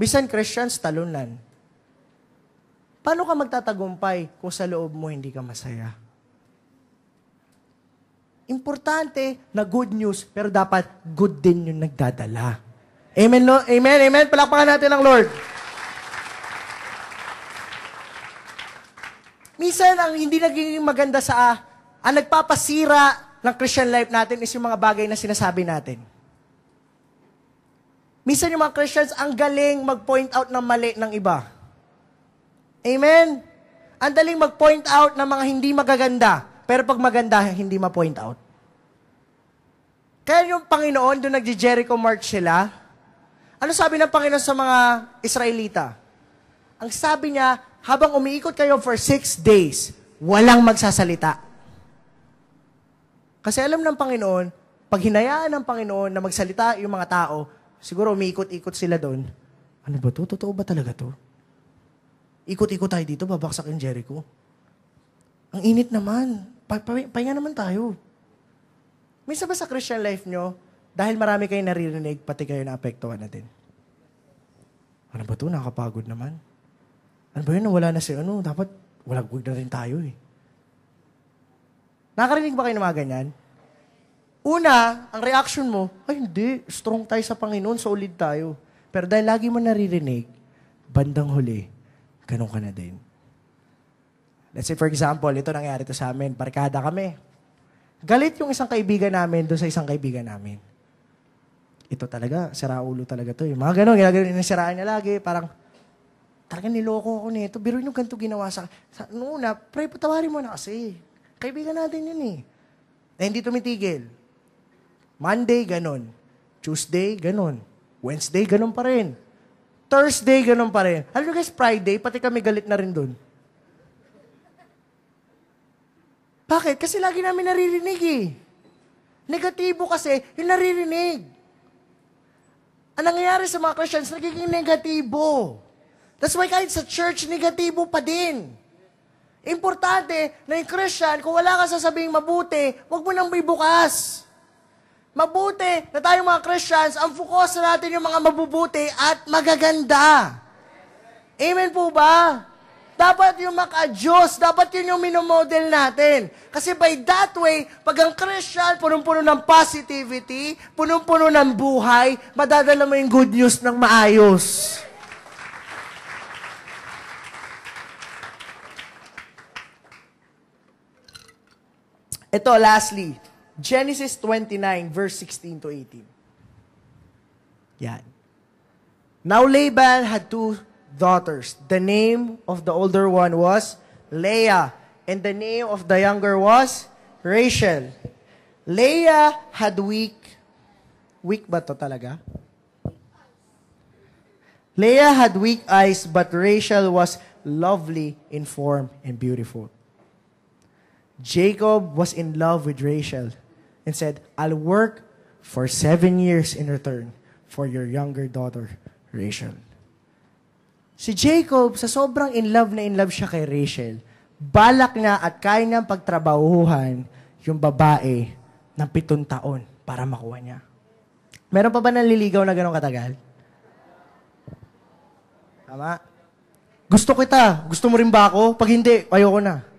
Minsan Christians, talunan. Paano ka magtatagumpay kung sa loob mo hindi ka masaya? Importante na good news, pero dapat good din yung nagdadala. Amen, no? Amen, amen. Palakpakan natin ang Lord. Minsan, ang hindi naging maganda ang nagpapasira ng Christian life natin is yung mga bagay na sinasabi natin. Minsan yung mga Christians, ang galing mag-point out ng mali ng iba. Amen? Ang daling mag-point out ng mga hindi magaganda, pero pag maganda, hindi ma-point out. Kaya yung Panginoon, doon nag-Jericho march sila, ano sabi ng Panginoon sa mga Israelita? Ang sabi niya, habang umiikot kayo for 6 days, walang magsasalita. Kasi alam ng Panginoon, pag hinayaan ng Panginoon na magsalita yung mga tao, siguro umiikot-ikot sila doon. Ano ba to? Totoo ba talaga to? Ikot-ikot tayo dito, babaksak yung Jericho. Ang init naman. Pahinga naman tayo. Minsan ba sa Christian life nyo, dahil marami kayong naririnig, pati kayo naapektuhan natin. Ano ba ito? Nakakapagod naman. Ano ba yun? Wala na si dapat walang na rin tayo eh. Nakarinig ba kayo ng mga ganyan? Una, ang reaction mo, ay hindi, strong tayo sa Panginoon, solid tayo. Pero dahil lagi mo naririnig, bandang huli, ganun ka na din. Let's say for example, ito nangyari to sa amin, barkada kami. Galit yung isang kaibigan namin doon sa isang kaibigan namin. Ito talaga, siraulo talaga to. Mga ganun, sinasiraan niya lagi. Parang, talagang niloko ako nito. Biro nyo ganito ginawa noon na, pre, patawarin mo na kasi. Kaibigan natin yun eh. Na hindi tumitigil. Monday, ganun. Tuesday, ganun. Wednesday, ganun pa rin. Thursday, ganun pa rin. Alam nyo guys, Friday, pati kami galit na rin doon. Bakit? Kasi lagi namin naririnig eh. Negatibo kasi, yung naririnig. Ang nangyayari sa mga Christians, nagiging negatibo. That's why kahit sa church, negatibo pa din. Importante na yung Christian, kung wala ka sasabing mabuti, huwag mo nang bibukas. Mabuti na tayong mga Christians, ang focus na natin yung mga mabubuti at magaganda. Amen po ba? Dapat yung maka-Diyos, dapat yun yung minomodel natin. Kasi by that way, pag ang Christian, punong-puno ng positivity, punong-puno ng buhay, madadala mo yung good news ng maayos. Ito, lastly, Genesis 29, verse 16 to 18. Yan. Now Laban had 2 daughters. The name of the older one was Leah, and the name of the younger was Rachel. Leah had weak ba to talaga? Leah had weak eyes, but Rachel was lovely in form and beautiful. Jacob was in love with Rachel and said, I'll work for 7 years in return for your younger daughter, Rachel. Si Jacob, sa sobrang in love siya kay Rachel, balak niya at kaya niyang pagtrabahuhan yung babae ng 7 taon para makuha niya. Meron pa ba nanliligaw na gano'ng katagal? Tama? Gusto kita. Gusto mo rin ba ako? Pag hindi, ayoko na.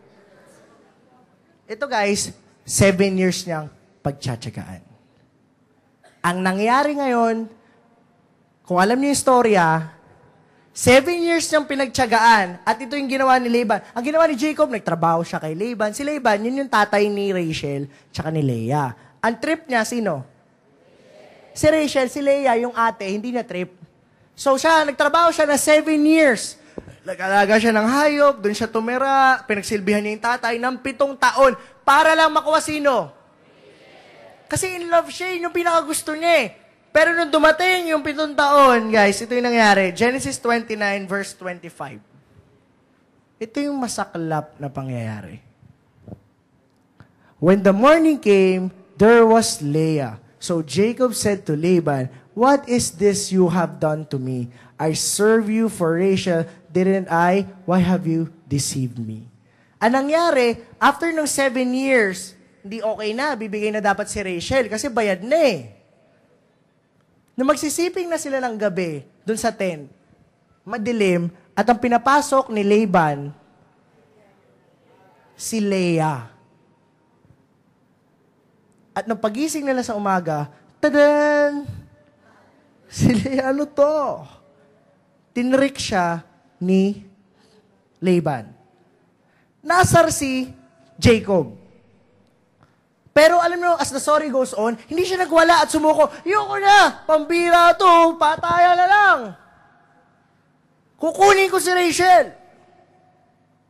Ito guys, 7 years niyang pagtsatsagaan. Ang nangyari ngayon, kung alam niyo yung istorya, 7 years niyang pinagtsagaan at ito yung ginawa ni Laban. Ang ginawa ni Jacob, nagtrabaho siya kay Laban. Si Laban, yun yung tatay ni Rachel tsaka ni Leah. Ang trip niya, sino? Si Rachel, si Leah, yung ate, hindi niya trip. So siya, nagtrabaho siya na 7 years. Nag-alaga siya ng hayop, doon siya tumira, pinagsilbihan niya yung tatay ng 7 taon para lang makuha sino? Kasi in love siya, yun yung pinakagusto niya eh. Pero nung dumating yung 7 taon, guys, ito yung nangyari. Genesis 29, verse 25. Ito yung masaklap na pangyayari. When the morning came, there was Leah. So Jacob said to Laban, what is this you have done to me? I serve you for Rachel, didn't I? Why have you deceived me? Ang nangyari, after ng 7 years, hindi okay na, bibigay na dapat si Rachel kasi bayad na eh. Nung magsisiping na sila ng gabi, dun sa tent, madilim, at ang pinapasok ni Laban, si Leah. At nung pagising nila sa umaga, tadan! Ano to? Tinrick siya ni Laban. Nasar si Jacob. Pero alam mo, as the story goes on, hindi siya nagwala at sumuko. Yoko na, pambira to, pataya na lang. Kukunin ko si Rachel.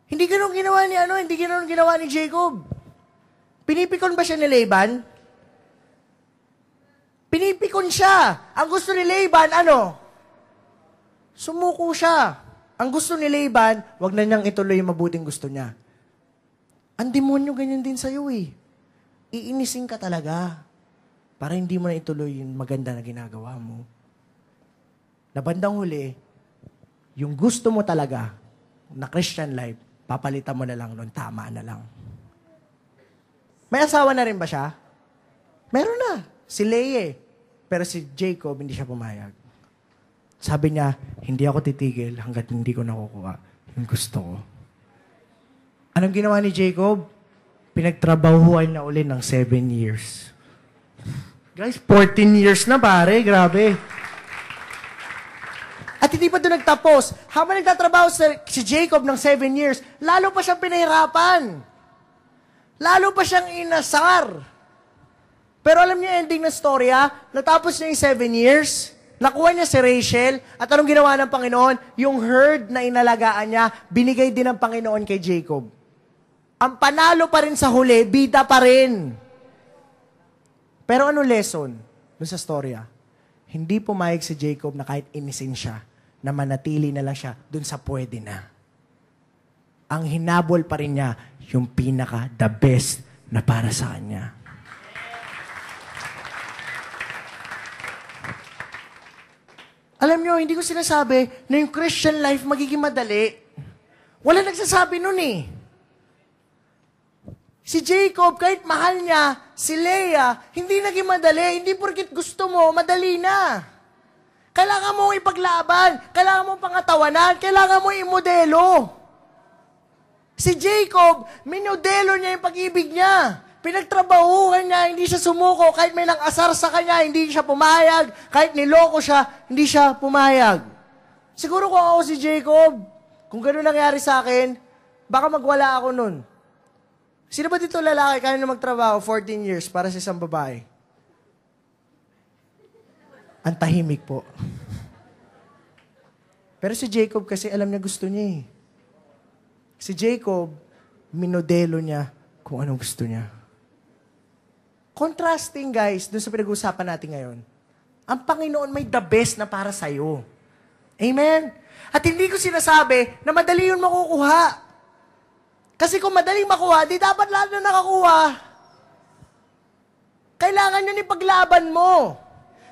Hindi ganun ginawa ni hindi ganun ginawa ni Jacob. Pinipikon ba siya ni Laban? Pinipikon siya. Ang gusto ni Laban, sumuko siya. Ang gusto ni Laban, wag na niyang ituloy yung mabuting gusto niya. Ang demonyo ganyan din sa'yo Iinisin ka talaga para hindi mo na ituloy yung maganda na ginagawa mo. Na bandang huli, yung gusto mo talaga na Christian life, papalitan mo na lang nun, tama na lang. May asawa na rin ba siya? Meron na. Si Leah. Pero si Jacob, hindi siya pumayag. Sabi niya, hindi ako titigil hanggat hindi ko nakukuha yung gusto ko. Anong ginawa ni Jacob? Pinagtrabahuan na uli ng 7 years. Guys, 14 years na pare. Grabe. At hindi pa doon nagtapos. Habang nagtatrabaho si Jacob ng 7 years, lalo pa siyang pinahirapan. Lalo pa siyang inasar. Pero alam niyo yung ending ng storya? Natapos niya yung 7 years, nakuha niya si Rachel, at anong ginawa ng Panginoon? Yung herd na inalagaan niya, binigay din ng Panginoon kay Jacob. Ang panalo pa rin sa huli, bida pa rin. Pero ano lesson dun sa storya? Hindi pumayag si Jacob na kahit inisin siya, na manatili na lang siya dun sa pwede na. Ang hinabol pa rin niya yung the best na para sa kanya. Alam nyo, hindi ko sinasabi na yung Christian life magiging madali. Wala nagsasabi nun Si Jacob, kahit mahal niya, si Leah, hindi naging madali. Hindi porkit gusto mo, madali na. Kailangan mo ipaglaban. Kailangan mo pangatawanan. Kailangan mo imodelo. Si Jacob, minodelo niya yung pag-ibig niya. Pinagtrabahuhan niya, hindi siya sumuko. Kahit may nang-asar sa kanya, hindi siya pumayag. Kahit niloko siya, hindi siya pumayag. Siguro kung ako si Jacob, kung gano'n nangyari sa akin, baka magwala ako nun. Sino ba dito lalaki kaya na magtrabaho 14 years para sa isang babae? Ang tahimik po. Pero si Jacob kasi alam niya gusto niya Si Jacob, minodelo niya kung anong gusto niya. Contrasting guys, dun sa pinag-uusapan natin ngayon. Ang Panginoon may the best na para sa'yo. Amen? At hindi ko sinasabi na madali yun makukuha. Kasi kung madaling makuha, di dapat lahat na nakakuha. Kailangan yun ipaglaban mo.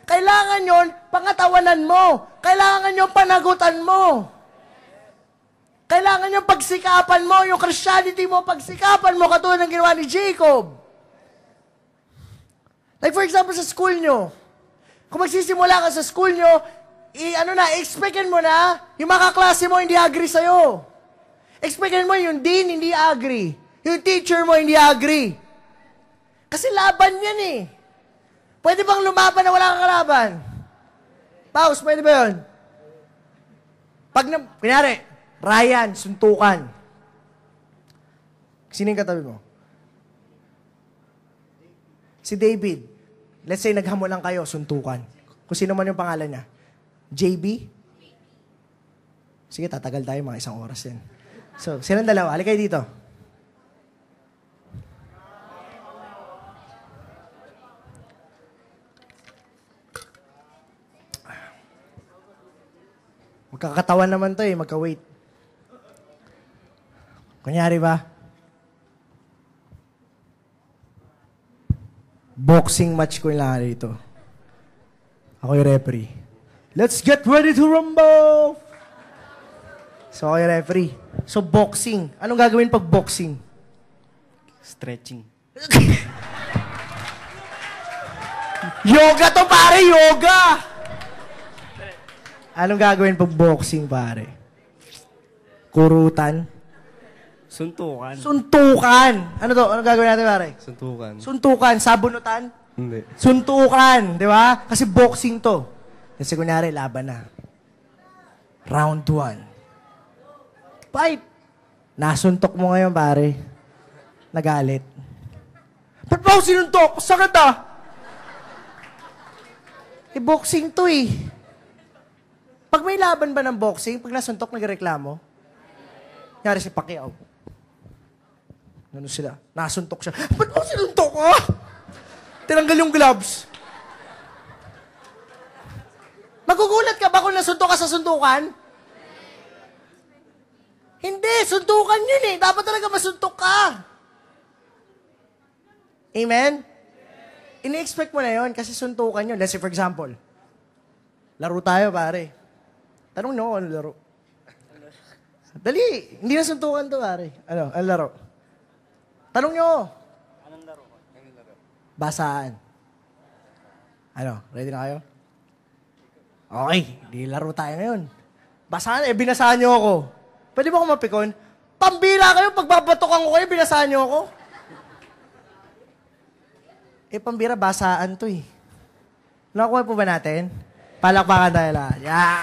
Kailangan yun pangatawanan mo. Kailangan yun panagutan mo. Kailangan yung pagsikapan mo, yung Christianity mo, pagsikapan mo, katulad ng ginawa ni Jacob. Like for example, sa school nyo. Kung magsisimula ka sa school nyo, expectin mo na, yung mga kaklase mo hindi agree sa'yo. Expectin mo yung dean hindi agree. Yung teacher mo hindi agree. Kasi laban yan Pwede bang lumaban na wala kang kalaban? Pause, pwede ba yun? Kunyari, Ryan, suntukan. Sino yung katabi mo? Si David. Let's say, naghamon lang kayo, suntukan. Kung sino man yung pangalan niya. JB? Sige, tatagal tayo mga 1 oras din. So, silang dalawa. Halika kayo dito. Magkakatawan naman to magka-wait. Kunyari ba? Boxing match ko yung lang dito. Ako yung referee. Let's get ready to rumble! So, ako yung referee. So, boxing. Anong gagawin pag boxing? Stretching. Yoga to, pare! Yoga! Anong gagawin pag boxing, pare? Kurutan? Suntukan. Suntukan! Ano to? Anong gagawin natin, pare? Suntukan. Suntukan. Sabunutan? Hindi. Suntukan. Di ba? Kasi boxing to. Kasi kunyari, laban na. Round 1. Fight! Nasuntok mo ngayon, pare. Nagalit. Ba't ba ako sinuntok? Sakit ah! Boxing to eh. Pag may laban ba ng boxing, pag nasuntok, nagreklamo? Nangyari si Pacquiao. Ano sila? Nasuntok siya. Ba't mo sinuntok ka? Tinanggal yung gloves. Magugulat ka ba kung nasuntok ka sa suntukan? Hindi, suntukan yun eh. Dapat talaga masuntok ka. Amen? Ini-expect mo na yun kasi suntukan yun. Let's say, for example, laro tayo, pare. Tanong nyo ano laro. Dali, hindi na suntukan to, pare. Ano laro? Tanong nyo. Anong laro? Basaan. Ano, ready na kayo? Okay, di laro tayo ngayon. Basaan, binasahan nyo ako. Pwede ba ako mapikon? Pambira kayo, pagbabatokan ko kayo, binasahan nyo ako. Pambira, basaan to eh. Nakuha po ba natin? Palakpakan tayo lahat. Yeah.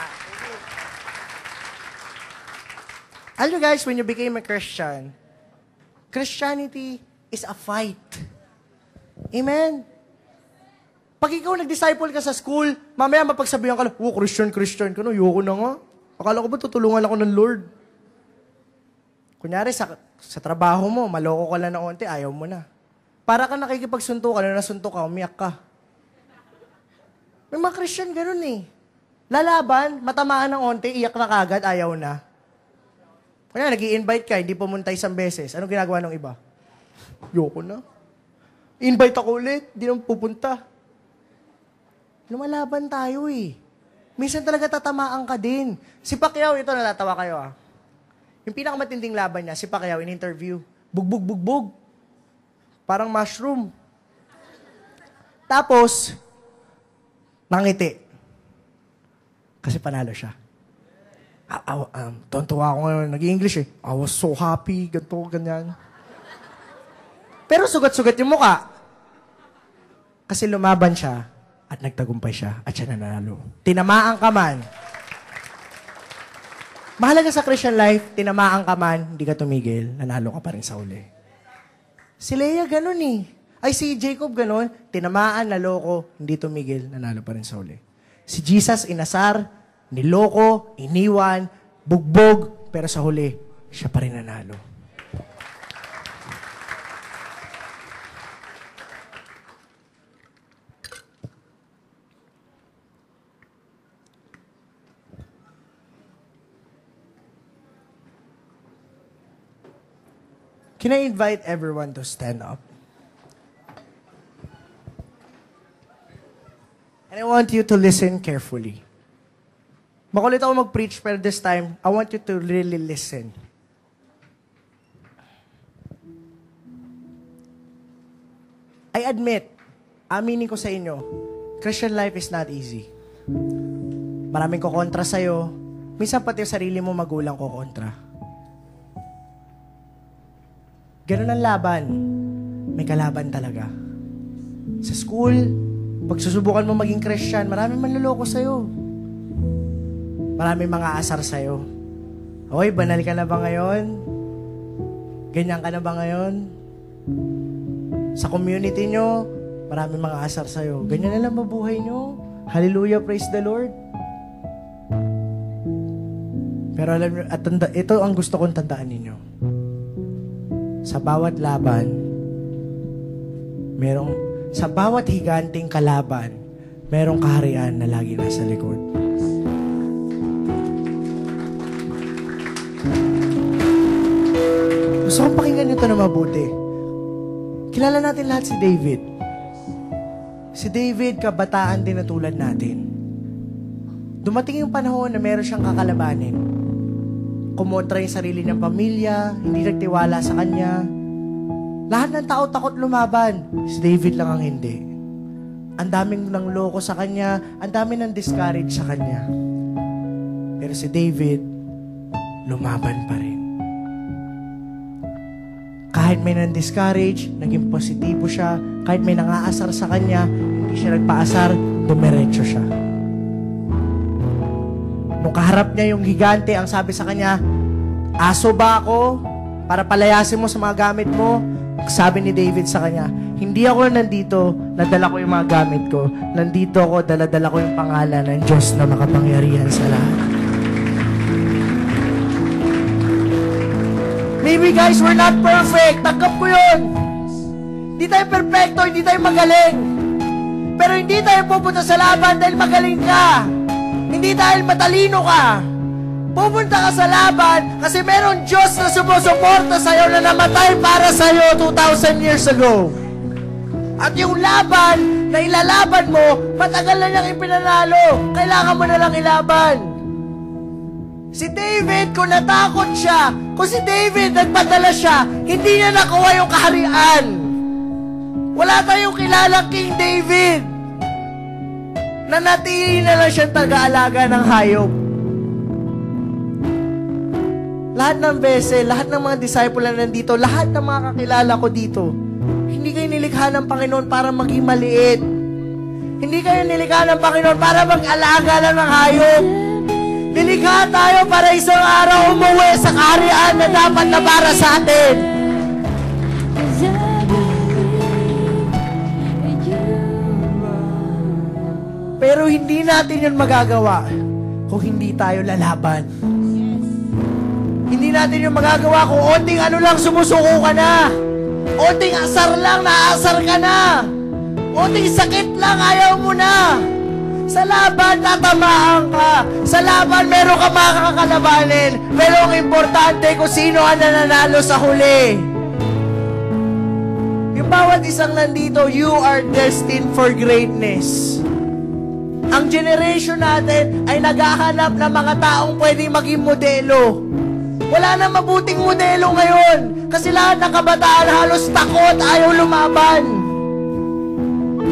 Alam nyo guys, when you became a Christian, Christianity is a fight. Amen? Pag ikaw nag-disciple ka sa school, mamaya mapagsabihan ka lang, Christian ka no, yoko na nga. Akala ko ba tutulungan ako ng Lord? Kunyari, sa trabaho mo, maloko ka lang na onti, ayaw mo na. Para ka nakikipagsuntukan, na nasuntok ka, umiyak ka. May mga Christian ganun eh. Lalaban, matamaan ng onti, iyak na kagad, ayaw na. Kaya nag-i-invite ka, hindi pumunta isang beses. Anong ginagawa ng iba? Yoko na. Invite ako ulit, hindi naman pupunta. Lumalaban tayo eh. Minsan talaga tatamaan ka din. Si Pacquiao, ito natatawa kayo ah. Yung pinakamatinding laban niya, si Pacquiao in interview. Bugbog. Parang mushroom. Tapos, nangiti. Kasi panalo siya. Tontuwa ako ngayon. Nag-i-English eh. I was so happy. Ganto, ganyan. Pero sugat-sugat yung muka. Kasi lumaban siya at nagtagumpay siya at siya nanalo. Tinamaan ka man. Mahalaga sa Christian life, tinamaan ka man, hindi ka tumigil, nanalo ka pa rin sa uli. Si Leah ganun eh. Ay, si Jacob ganun, tinamaan, naloko, hindi tumigil, nanalo pa rin sa uli. Si Jesus, inasar, niloko, iniwan, bugbog, pero sa huli, siya pa rin nanalo. Can I invite everyone to stand up? And I want you to listen carefully. Makulit ako mag-preach, pero this time, I want you to really listen. I admit, aminin ko sa inyo, Christian life is not easy. Maraming kukontra sa'yo. Minsan pati yung sarili mo magulang kukontra. Ganun ang laban. May kalaban talaga. Sa school, pag susubukan mo maging Christian, maraming manluloko sa'yo. Maraming mga asar sa'yo. Hoy, banal ka na ba ngayon? Ganyan ka na ba ngayon? Sa community nyo, maraming mga asar sa'yo. Ganyan na lang mabuhay nyo. Hallelujah, praise the Lord. Pero alam nyo, ito ang gusto kong tandaan ninyo. Sa bawat laban, sa bawat higanting kalaban, merong kaharian na lagi nasa likod. Gusto kong pakinggan nyo ito na mabuti. Kilala natin lahat si David. Si David, kabataan din na tulad natin. Dumating yung panahon na meron siyang kakalabanin. Kumontra yung sarili ng pamilya, hindi nagtiwala sa kanya. Lahat ng tao takot lumaban. Si David lang ang hindi. Ang daming nang loko sa kanya, ang daming nang discourage sa kanya. Pero si David, lumaban pa rin. Kahit may nang discourage, naging positibo siya. Kahit may nangaasar sa kanya, hindi siya nagpaasar, dumiretso siya. Nung kaharap niya yung higante, ang sabi sa kanya, aso ba ako para palayasin mo sa mga gamit mo? Sabi ni David sa kanya, hindi ako nandito, nadala ko yung mga gamit ko. Nandito ako, dala-dala ko yung pangalan ng Diyos na makapangyarihan sa lahat. Maybe guys, we're not perfect. Tanggap ko yun. Hindi tayo perfecto, hindi tayo magaling. Pero hindi tayo pupunta sa laban dahil magaling ka. Hindi dahil matalino ka. Pupunta ka sa laban kasi meron Diyos na sumusuporta sa'yo na namatay para sa'yo 2,000 years ago. At yung laban na ilalaban mo, matagal na niyang ipinanalo. Kailangan mo na lang ilaban. Si David, kung natakot siya, kung si David nagpadala siya, hindi niya nakuha yung kaharian. Wala tayong kilalang King David. Nanatili na lang siyang taga-alaga ng hayop. Lahat ng bese, lahat ng mga disciple na nandito, lahat ng mga kakilala ko dito, hindi kayo nilikha ng Panginoon para maging maliit. Hindi kayo nilikha ng Panginoon para mag-alaga lang ng hayop. Nilikha tayo para isang araw umuwi sa kaharian na dapat na para sa atin. Pero hindi natin yun magagawa kung hindi tayo lalaban. Hindi natin yung magagawa kung onting ano lang sumusuko ka na. Onting asar lang, naasar ka na. Onting sakit lang, ayaw mo na. Sa laban, tatamaan ka. Sa laban, meron ka makakalabanin. Pero ang importante kung sino ang nananalo sa huli. Yung bawat isang nandito, you are destined for greatness. Ang generation natin ay naghahanap ng mga taong pwedeng maging modelo. Wala na mabuting modelo ngayon kasi lahat ng kabataan halos takot, ayaw lumaban.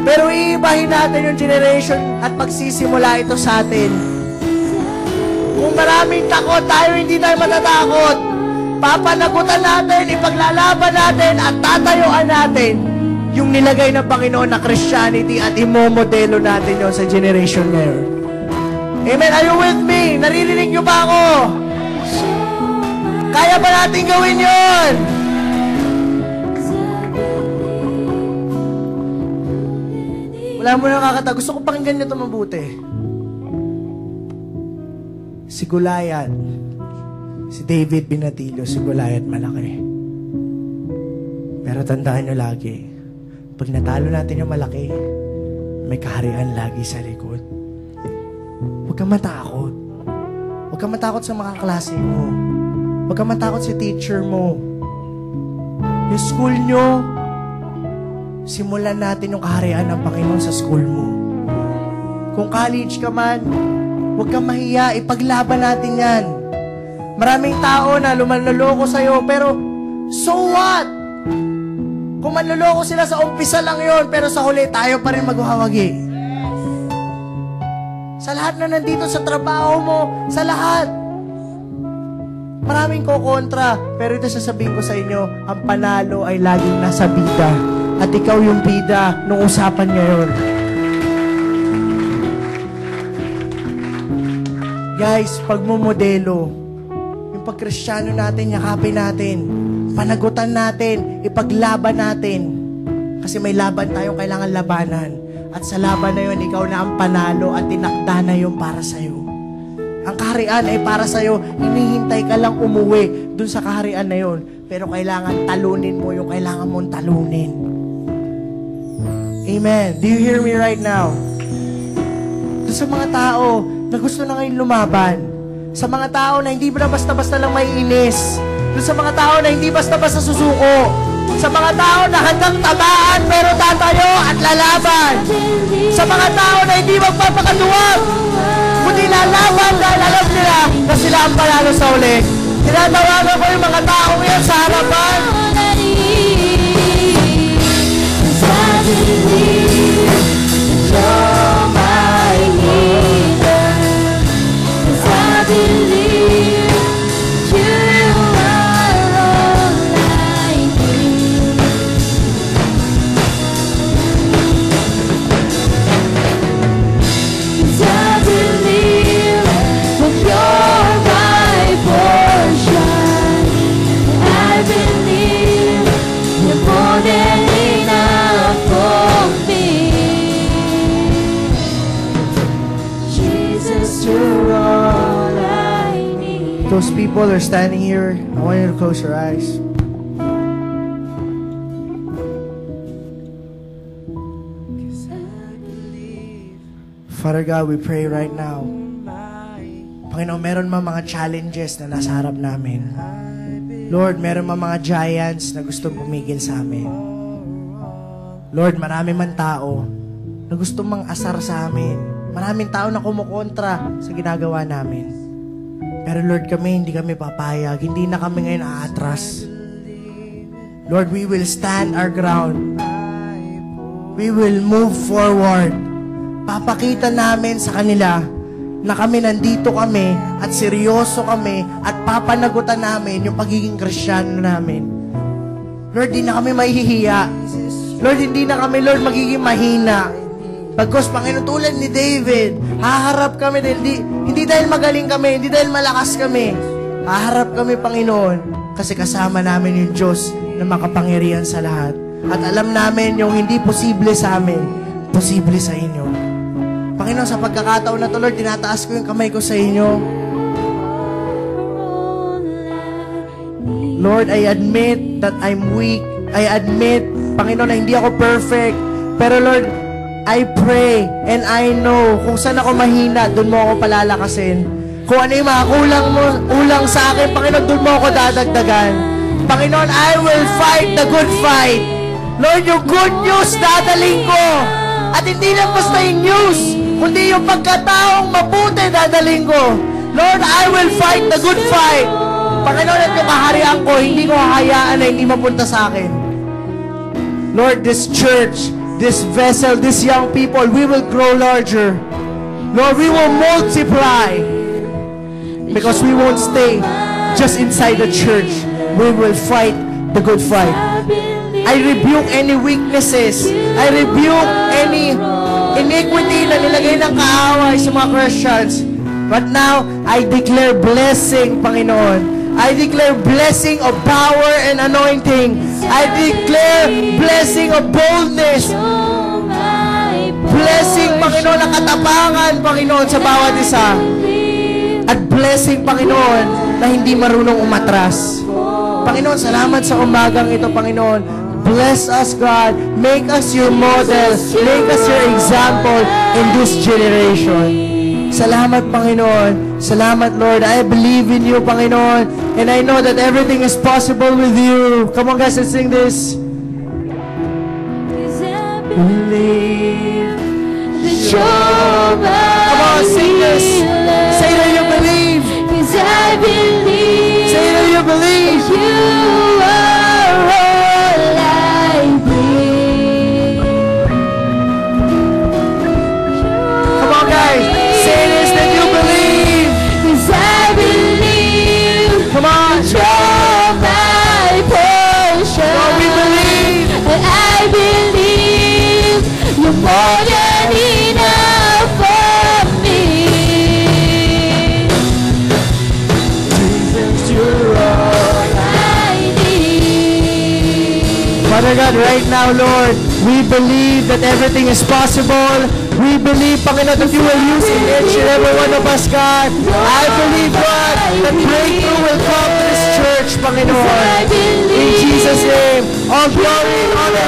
Pero iibahin natin yung generation at pagsisimula ito sa atin. Kung maraming takot, tayo hindi tayo matatakot. Papanagutan natin, ipaglalaban natin at tatayuan natin yung nilagay ng Panginoon na Christianity at imomodelo natin yon sa generation ngayon. Amen? Are you with me? Naririnig niyo ba ako? Kaya ba natin gawin yun? Wala mo na kakata. Gusto ko pakinggan nyo ito mabuti. Si Goliath, si David binatilyo, si Goliath malaki. Pero tandaan nyo lagi, pag natalo natin yung malaki, may kaharian lagi sa likod. Huwag kang matakot. Huwag kang matakot sa mga klase mo. Huwag kang matakot sa teacher mo. Yung school nyo, simulan natin yung kaharian ng Panginoon sa school mo. Kung college ka man, huwag kang mahiya, ipaglaban natin yan. Maraming tao na lumaloloko sa'yo, pero so what? Kung manloloko sila sa umpisa lang yon, pero sa huli, tayo pa rin magwawagi. Sa lahat na nandito, sa trabaho mo, sa lahat. Maraming kokontra, pero ito sasabihin ko sa inyo, ang panalo ay laging nasa bida. At ikaw yung bida nung usapan ngayon. Guys, pagmumodelo, yung pagkristyano natin, yakapin natin, panagutan natin, ipaglaban natin. Kasi may laban tayong kailangan labanan. At sa laban na yun, ikaw na ang panalo at tinakda na yun para sa'yo. Ang kaharian ay para sa'yo, hinihintay ka lang umuwi dun sa kaharian na yun. Pero kailangan talunin mo yung kailangan mong talunin. Amen. Do you hear me right now? Doon sa mga tao na gusto na ngayon lumaban. Sa mga tao na hindi na basta-basta lang maiinis. Doon sa mga tao na hindi basta-basta susuko. Sa mga tao na hanggang tamaan pero tatayo at lalaban. Sa mga tao na hindi magpapakaduwag. Kundi lalaban dahil alam nila na sila ang panalo sa uli. Tinatawagan ko yung mga taong yan sa harapan. those people are standing here, I want you to close your eyes. Father God, we pray right now. Panginoon, meron mga challenges na nasa harap namin. Lord, meron mga giants na gusto pumigil sa amin. Lord, marami man tao na gusto mang asar sa amin. Maraming tao na kumukontra sa ginagawa namin. Pero Lord, hindi kami papayag. Hindi na kami ngayon aatras. Lord, we will stand our ground. We will move forward. Papakita namin sa kanila na kami nandito kami at seryoso kami at papanagutan namin yung pagiging Kristiyano namin. Lord, di na kami mahihiya. Lord, hindi na kami, Lord, magiging mahina. Pagkos, Panginoon, tulad ni David, haharap kami dahil hindi dahil magaling kami, hindi dahil malakas kami. Haharap kami, Panginoon, kasi kasama namin yung Diyos na makapangyarihan sa lahat. At alam namin yung hindi posible sa amin, posible sa inyo. Panginoon, sa pagkakataon na to, Lord, tinataas ko yung kamay ko sa inyo. Lord, I admit that I'm weak. I admit, Panginoon, na hindi ako perfect. Pero Lord, I pray and I know kung saan ako mahina, doon mo ako palalakasin. Kung ano yung mga kulang sa akin, Panginoon, doon mo ako dadagdagan. Panginoon, I will fight the good fight. Lord, yung good news dadaling ko. At hindi lang basta yung news, kundi yung pagkataong mabuti dadaling ko. Lord, I will fight the good fight. Panginoon, at yung kaharian ko, hindi ko hahayaan na hindi mapunta sa akin. Lord, this church, this vessel, these young people, we will grow larger. Lord, we will multiply. Because we won't stay just inside the church. We will fight the good fight. I rebuke any weaknesses. I rebuke any iniquity na nilagay ng kaaway sa mga Christians. But now, I declare blessing, Panginoon. I declare blessing of power and anointing. I declare blessing of boldness. Blessing, Panginoon, ng katapangan, Panginoon, sa bawat isa. At blessing, Panginoon, na hindi marunong umatras. Panginoon, salamat sa umagang ito, Panginoon. Bless us, God. Make us your model. Make us your example in this generation. Salamat, Panginoon. Salamat, Lord. I believe in you, Panginoon. And I know that everything is possible with you. Come on, guys, let's sing this. Believe that you're mine. Come on, sing this. Say that you believe. Because I believe. Say that you believe. You are all I need. Come on, guys. Say this, that you believe. Because I believe. Come on. You're my portion. Lord, we believe. And I believe you're more than enough for me. Jesus, you're all I need. Father God, right now, Lord, we believe that everything is possible. We believe, Panginoon, that you will use each and every one of us, God. I believe, God, that breakthrough will come to this church, Panginoon. In Jesus' name, all glory and honor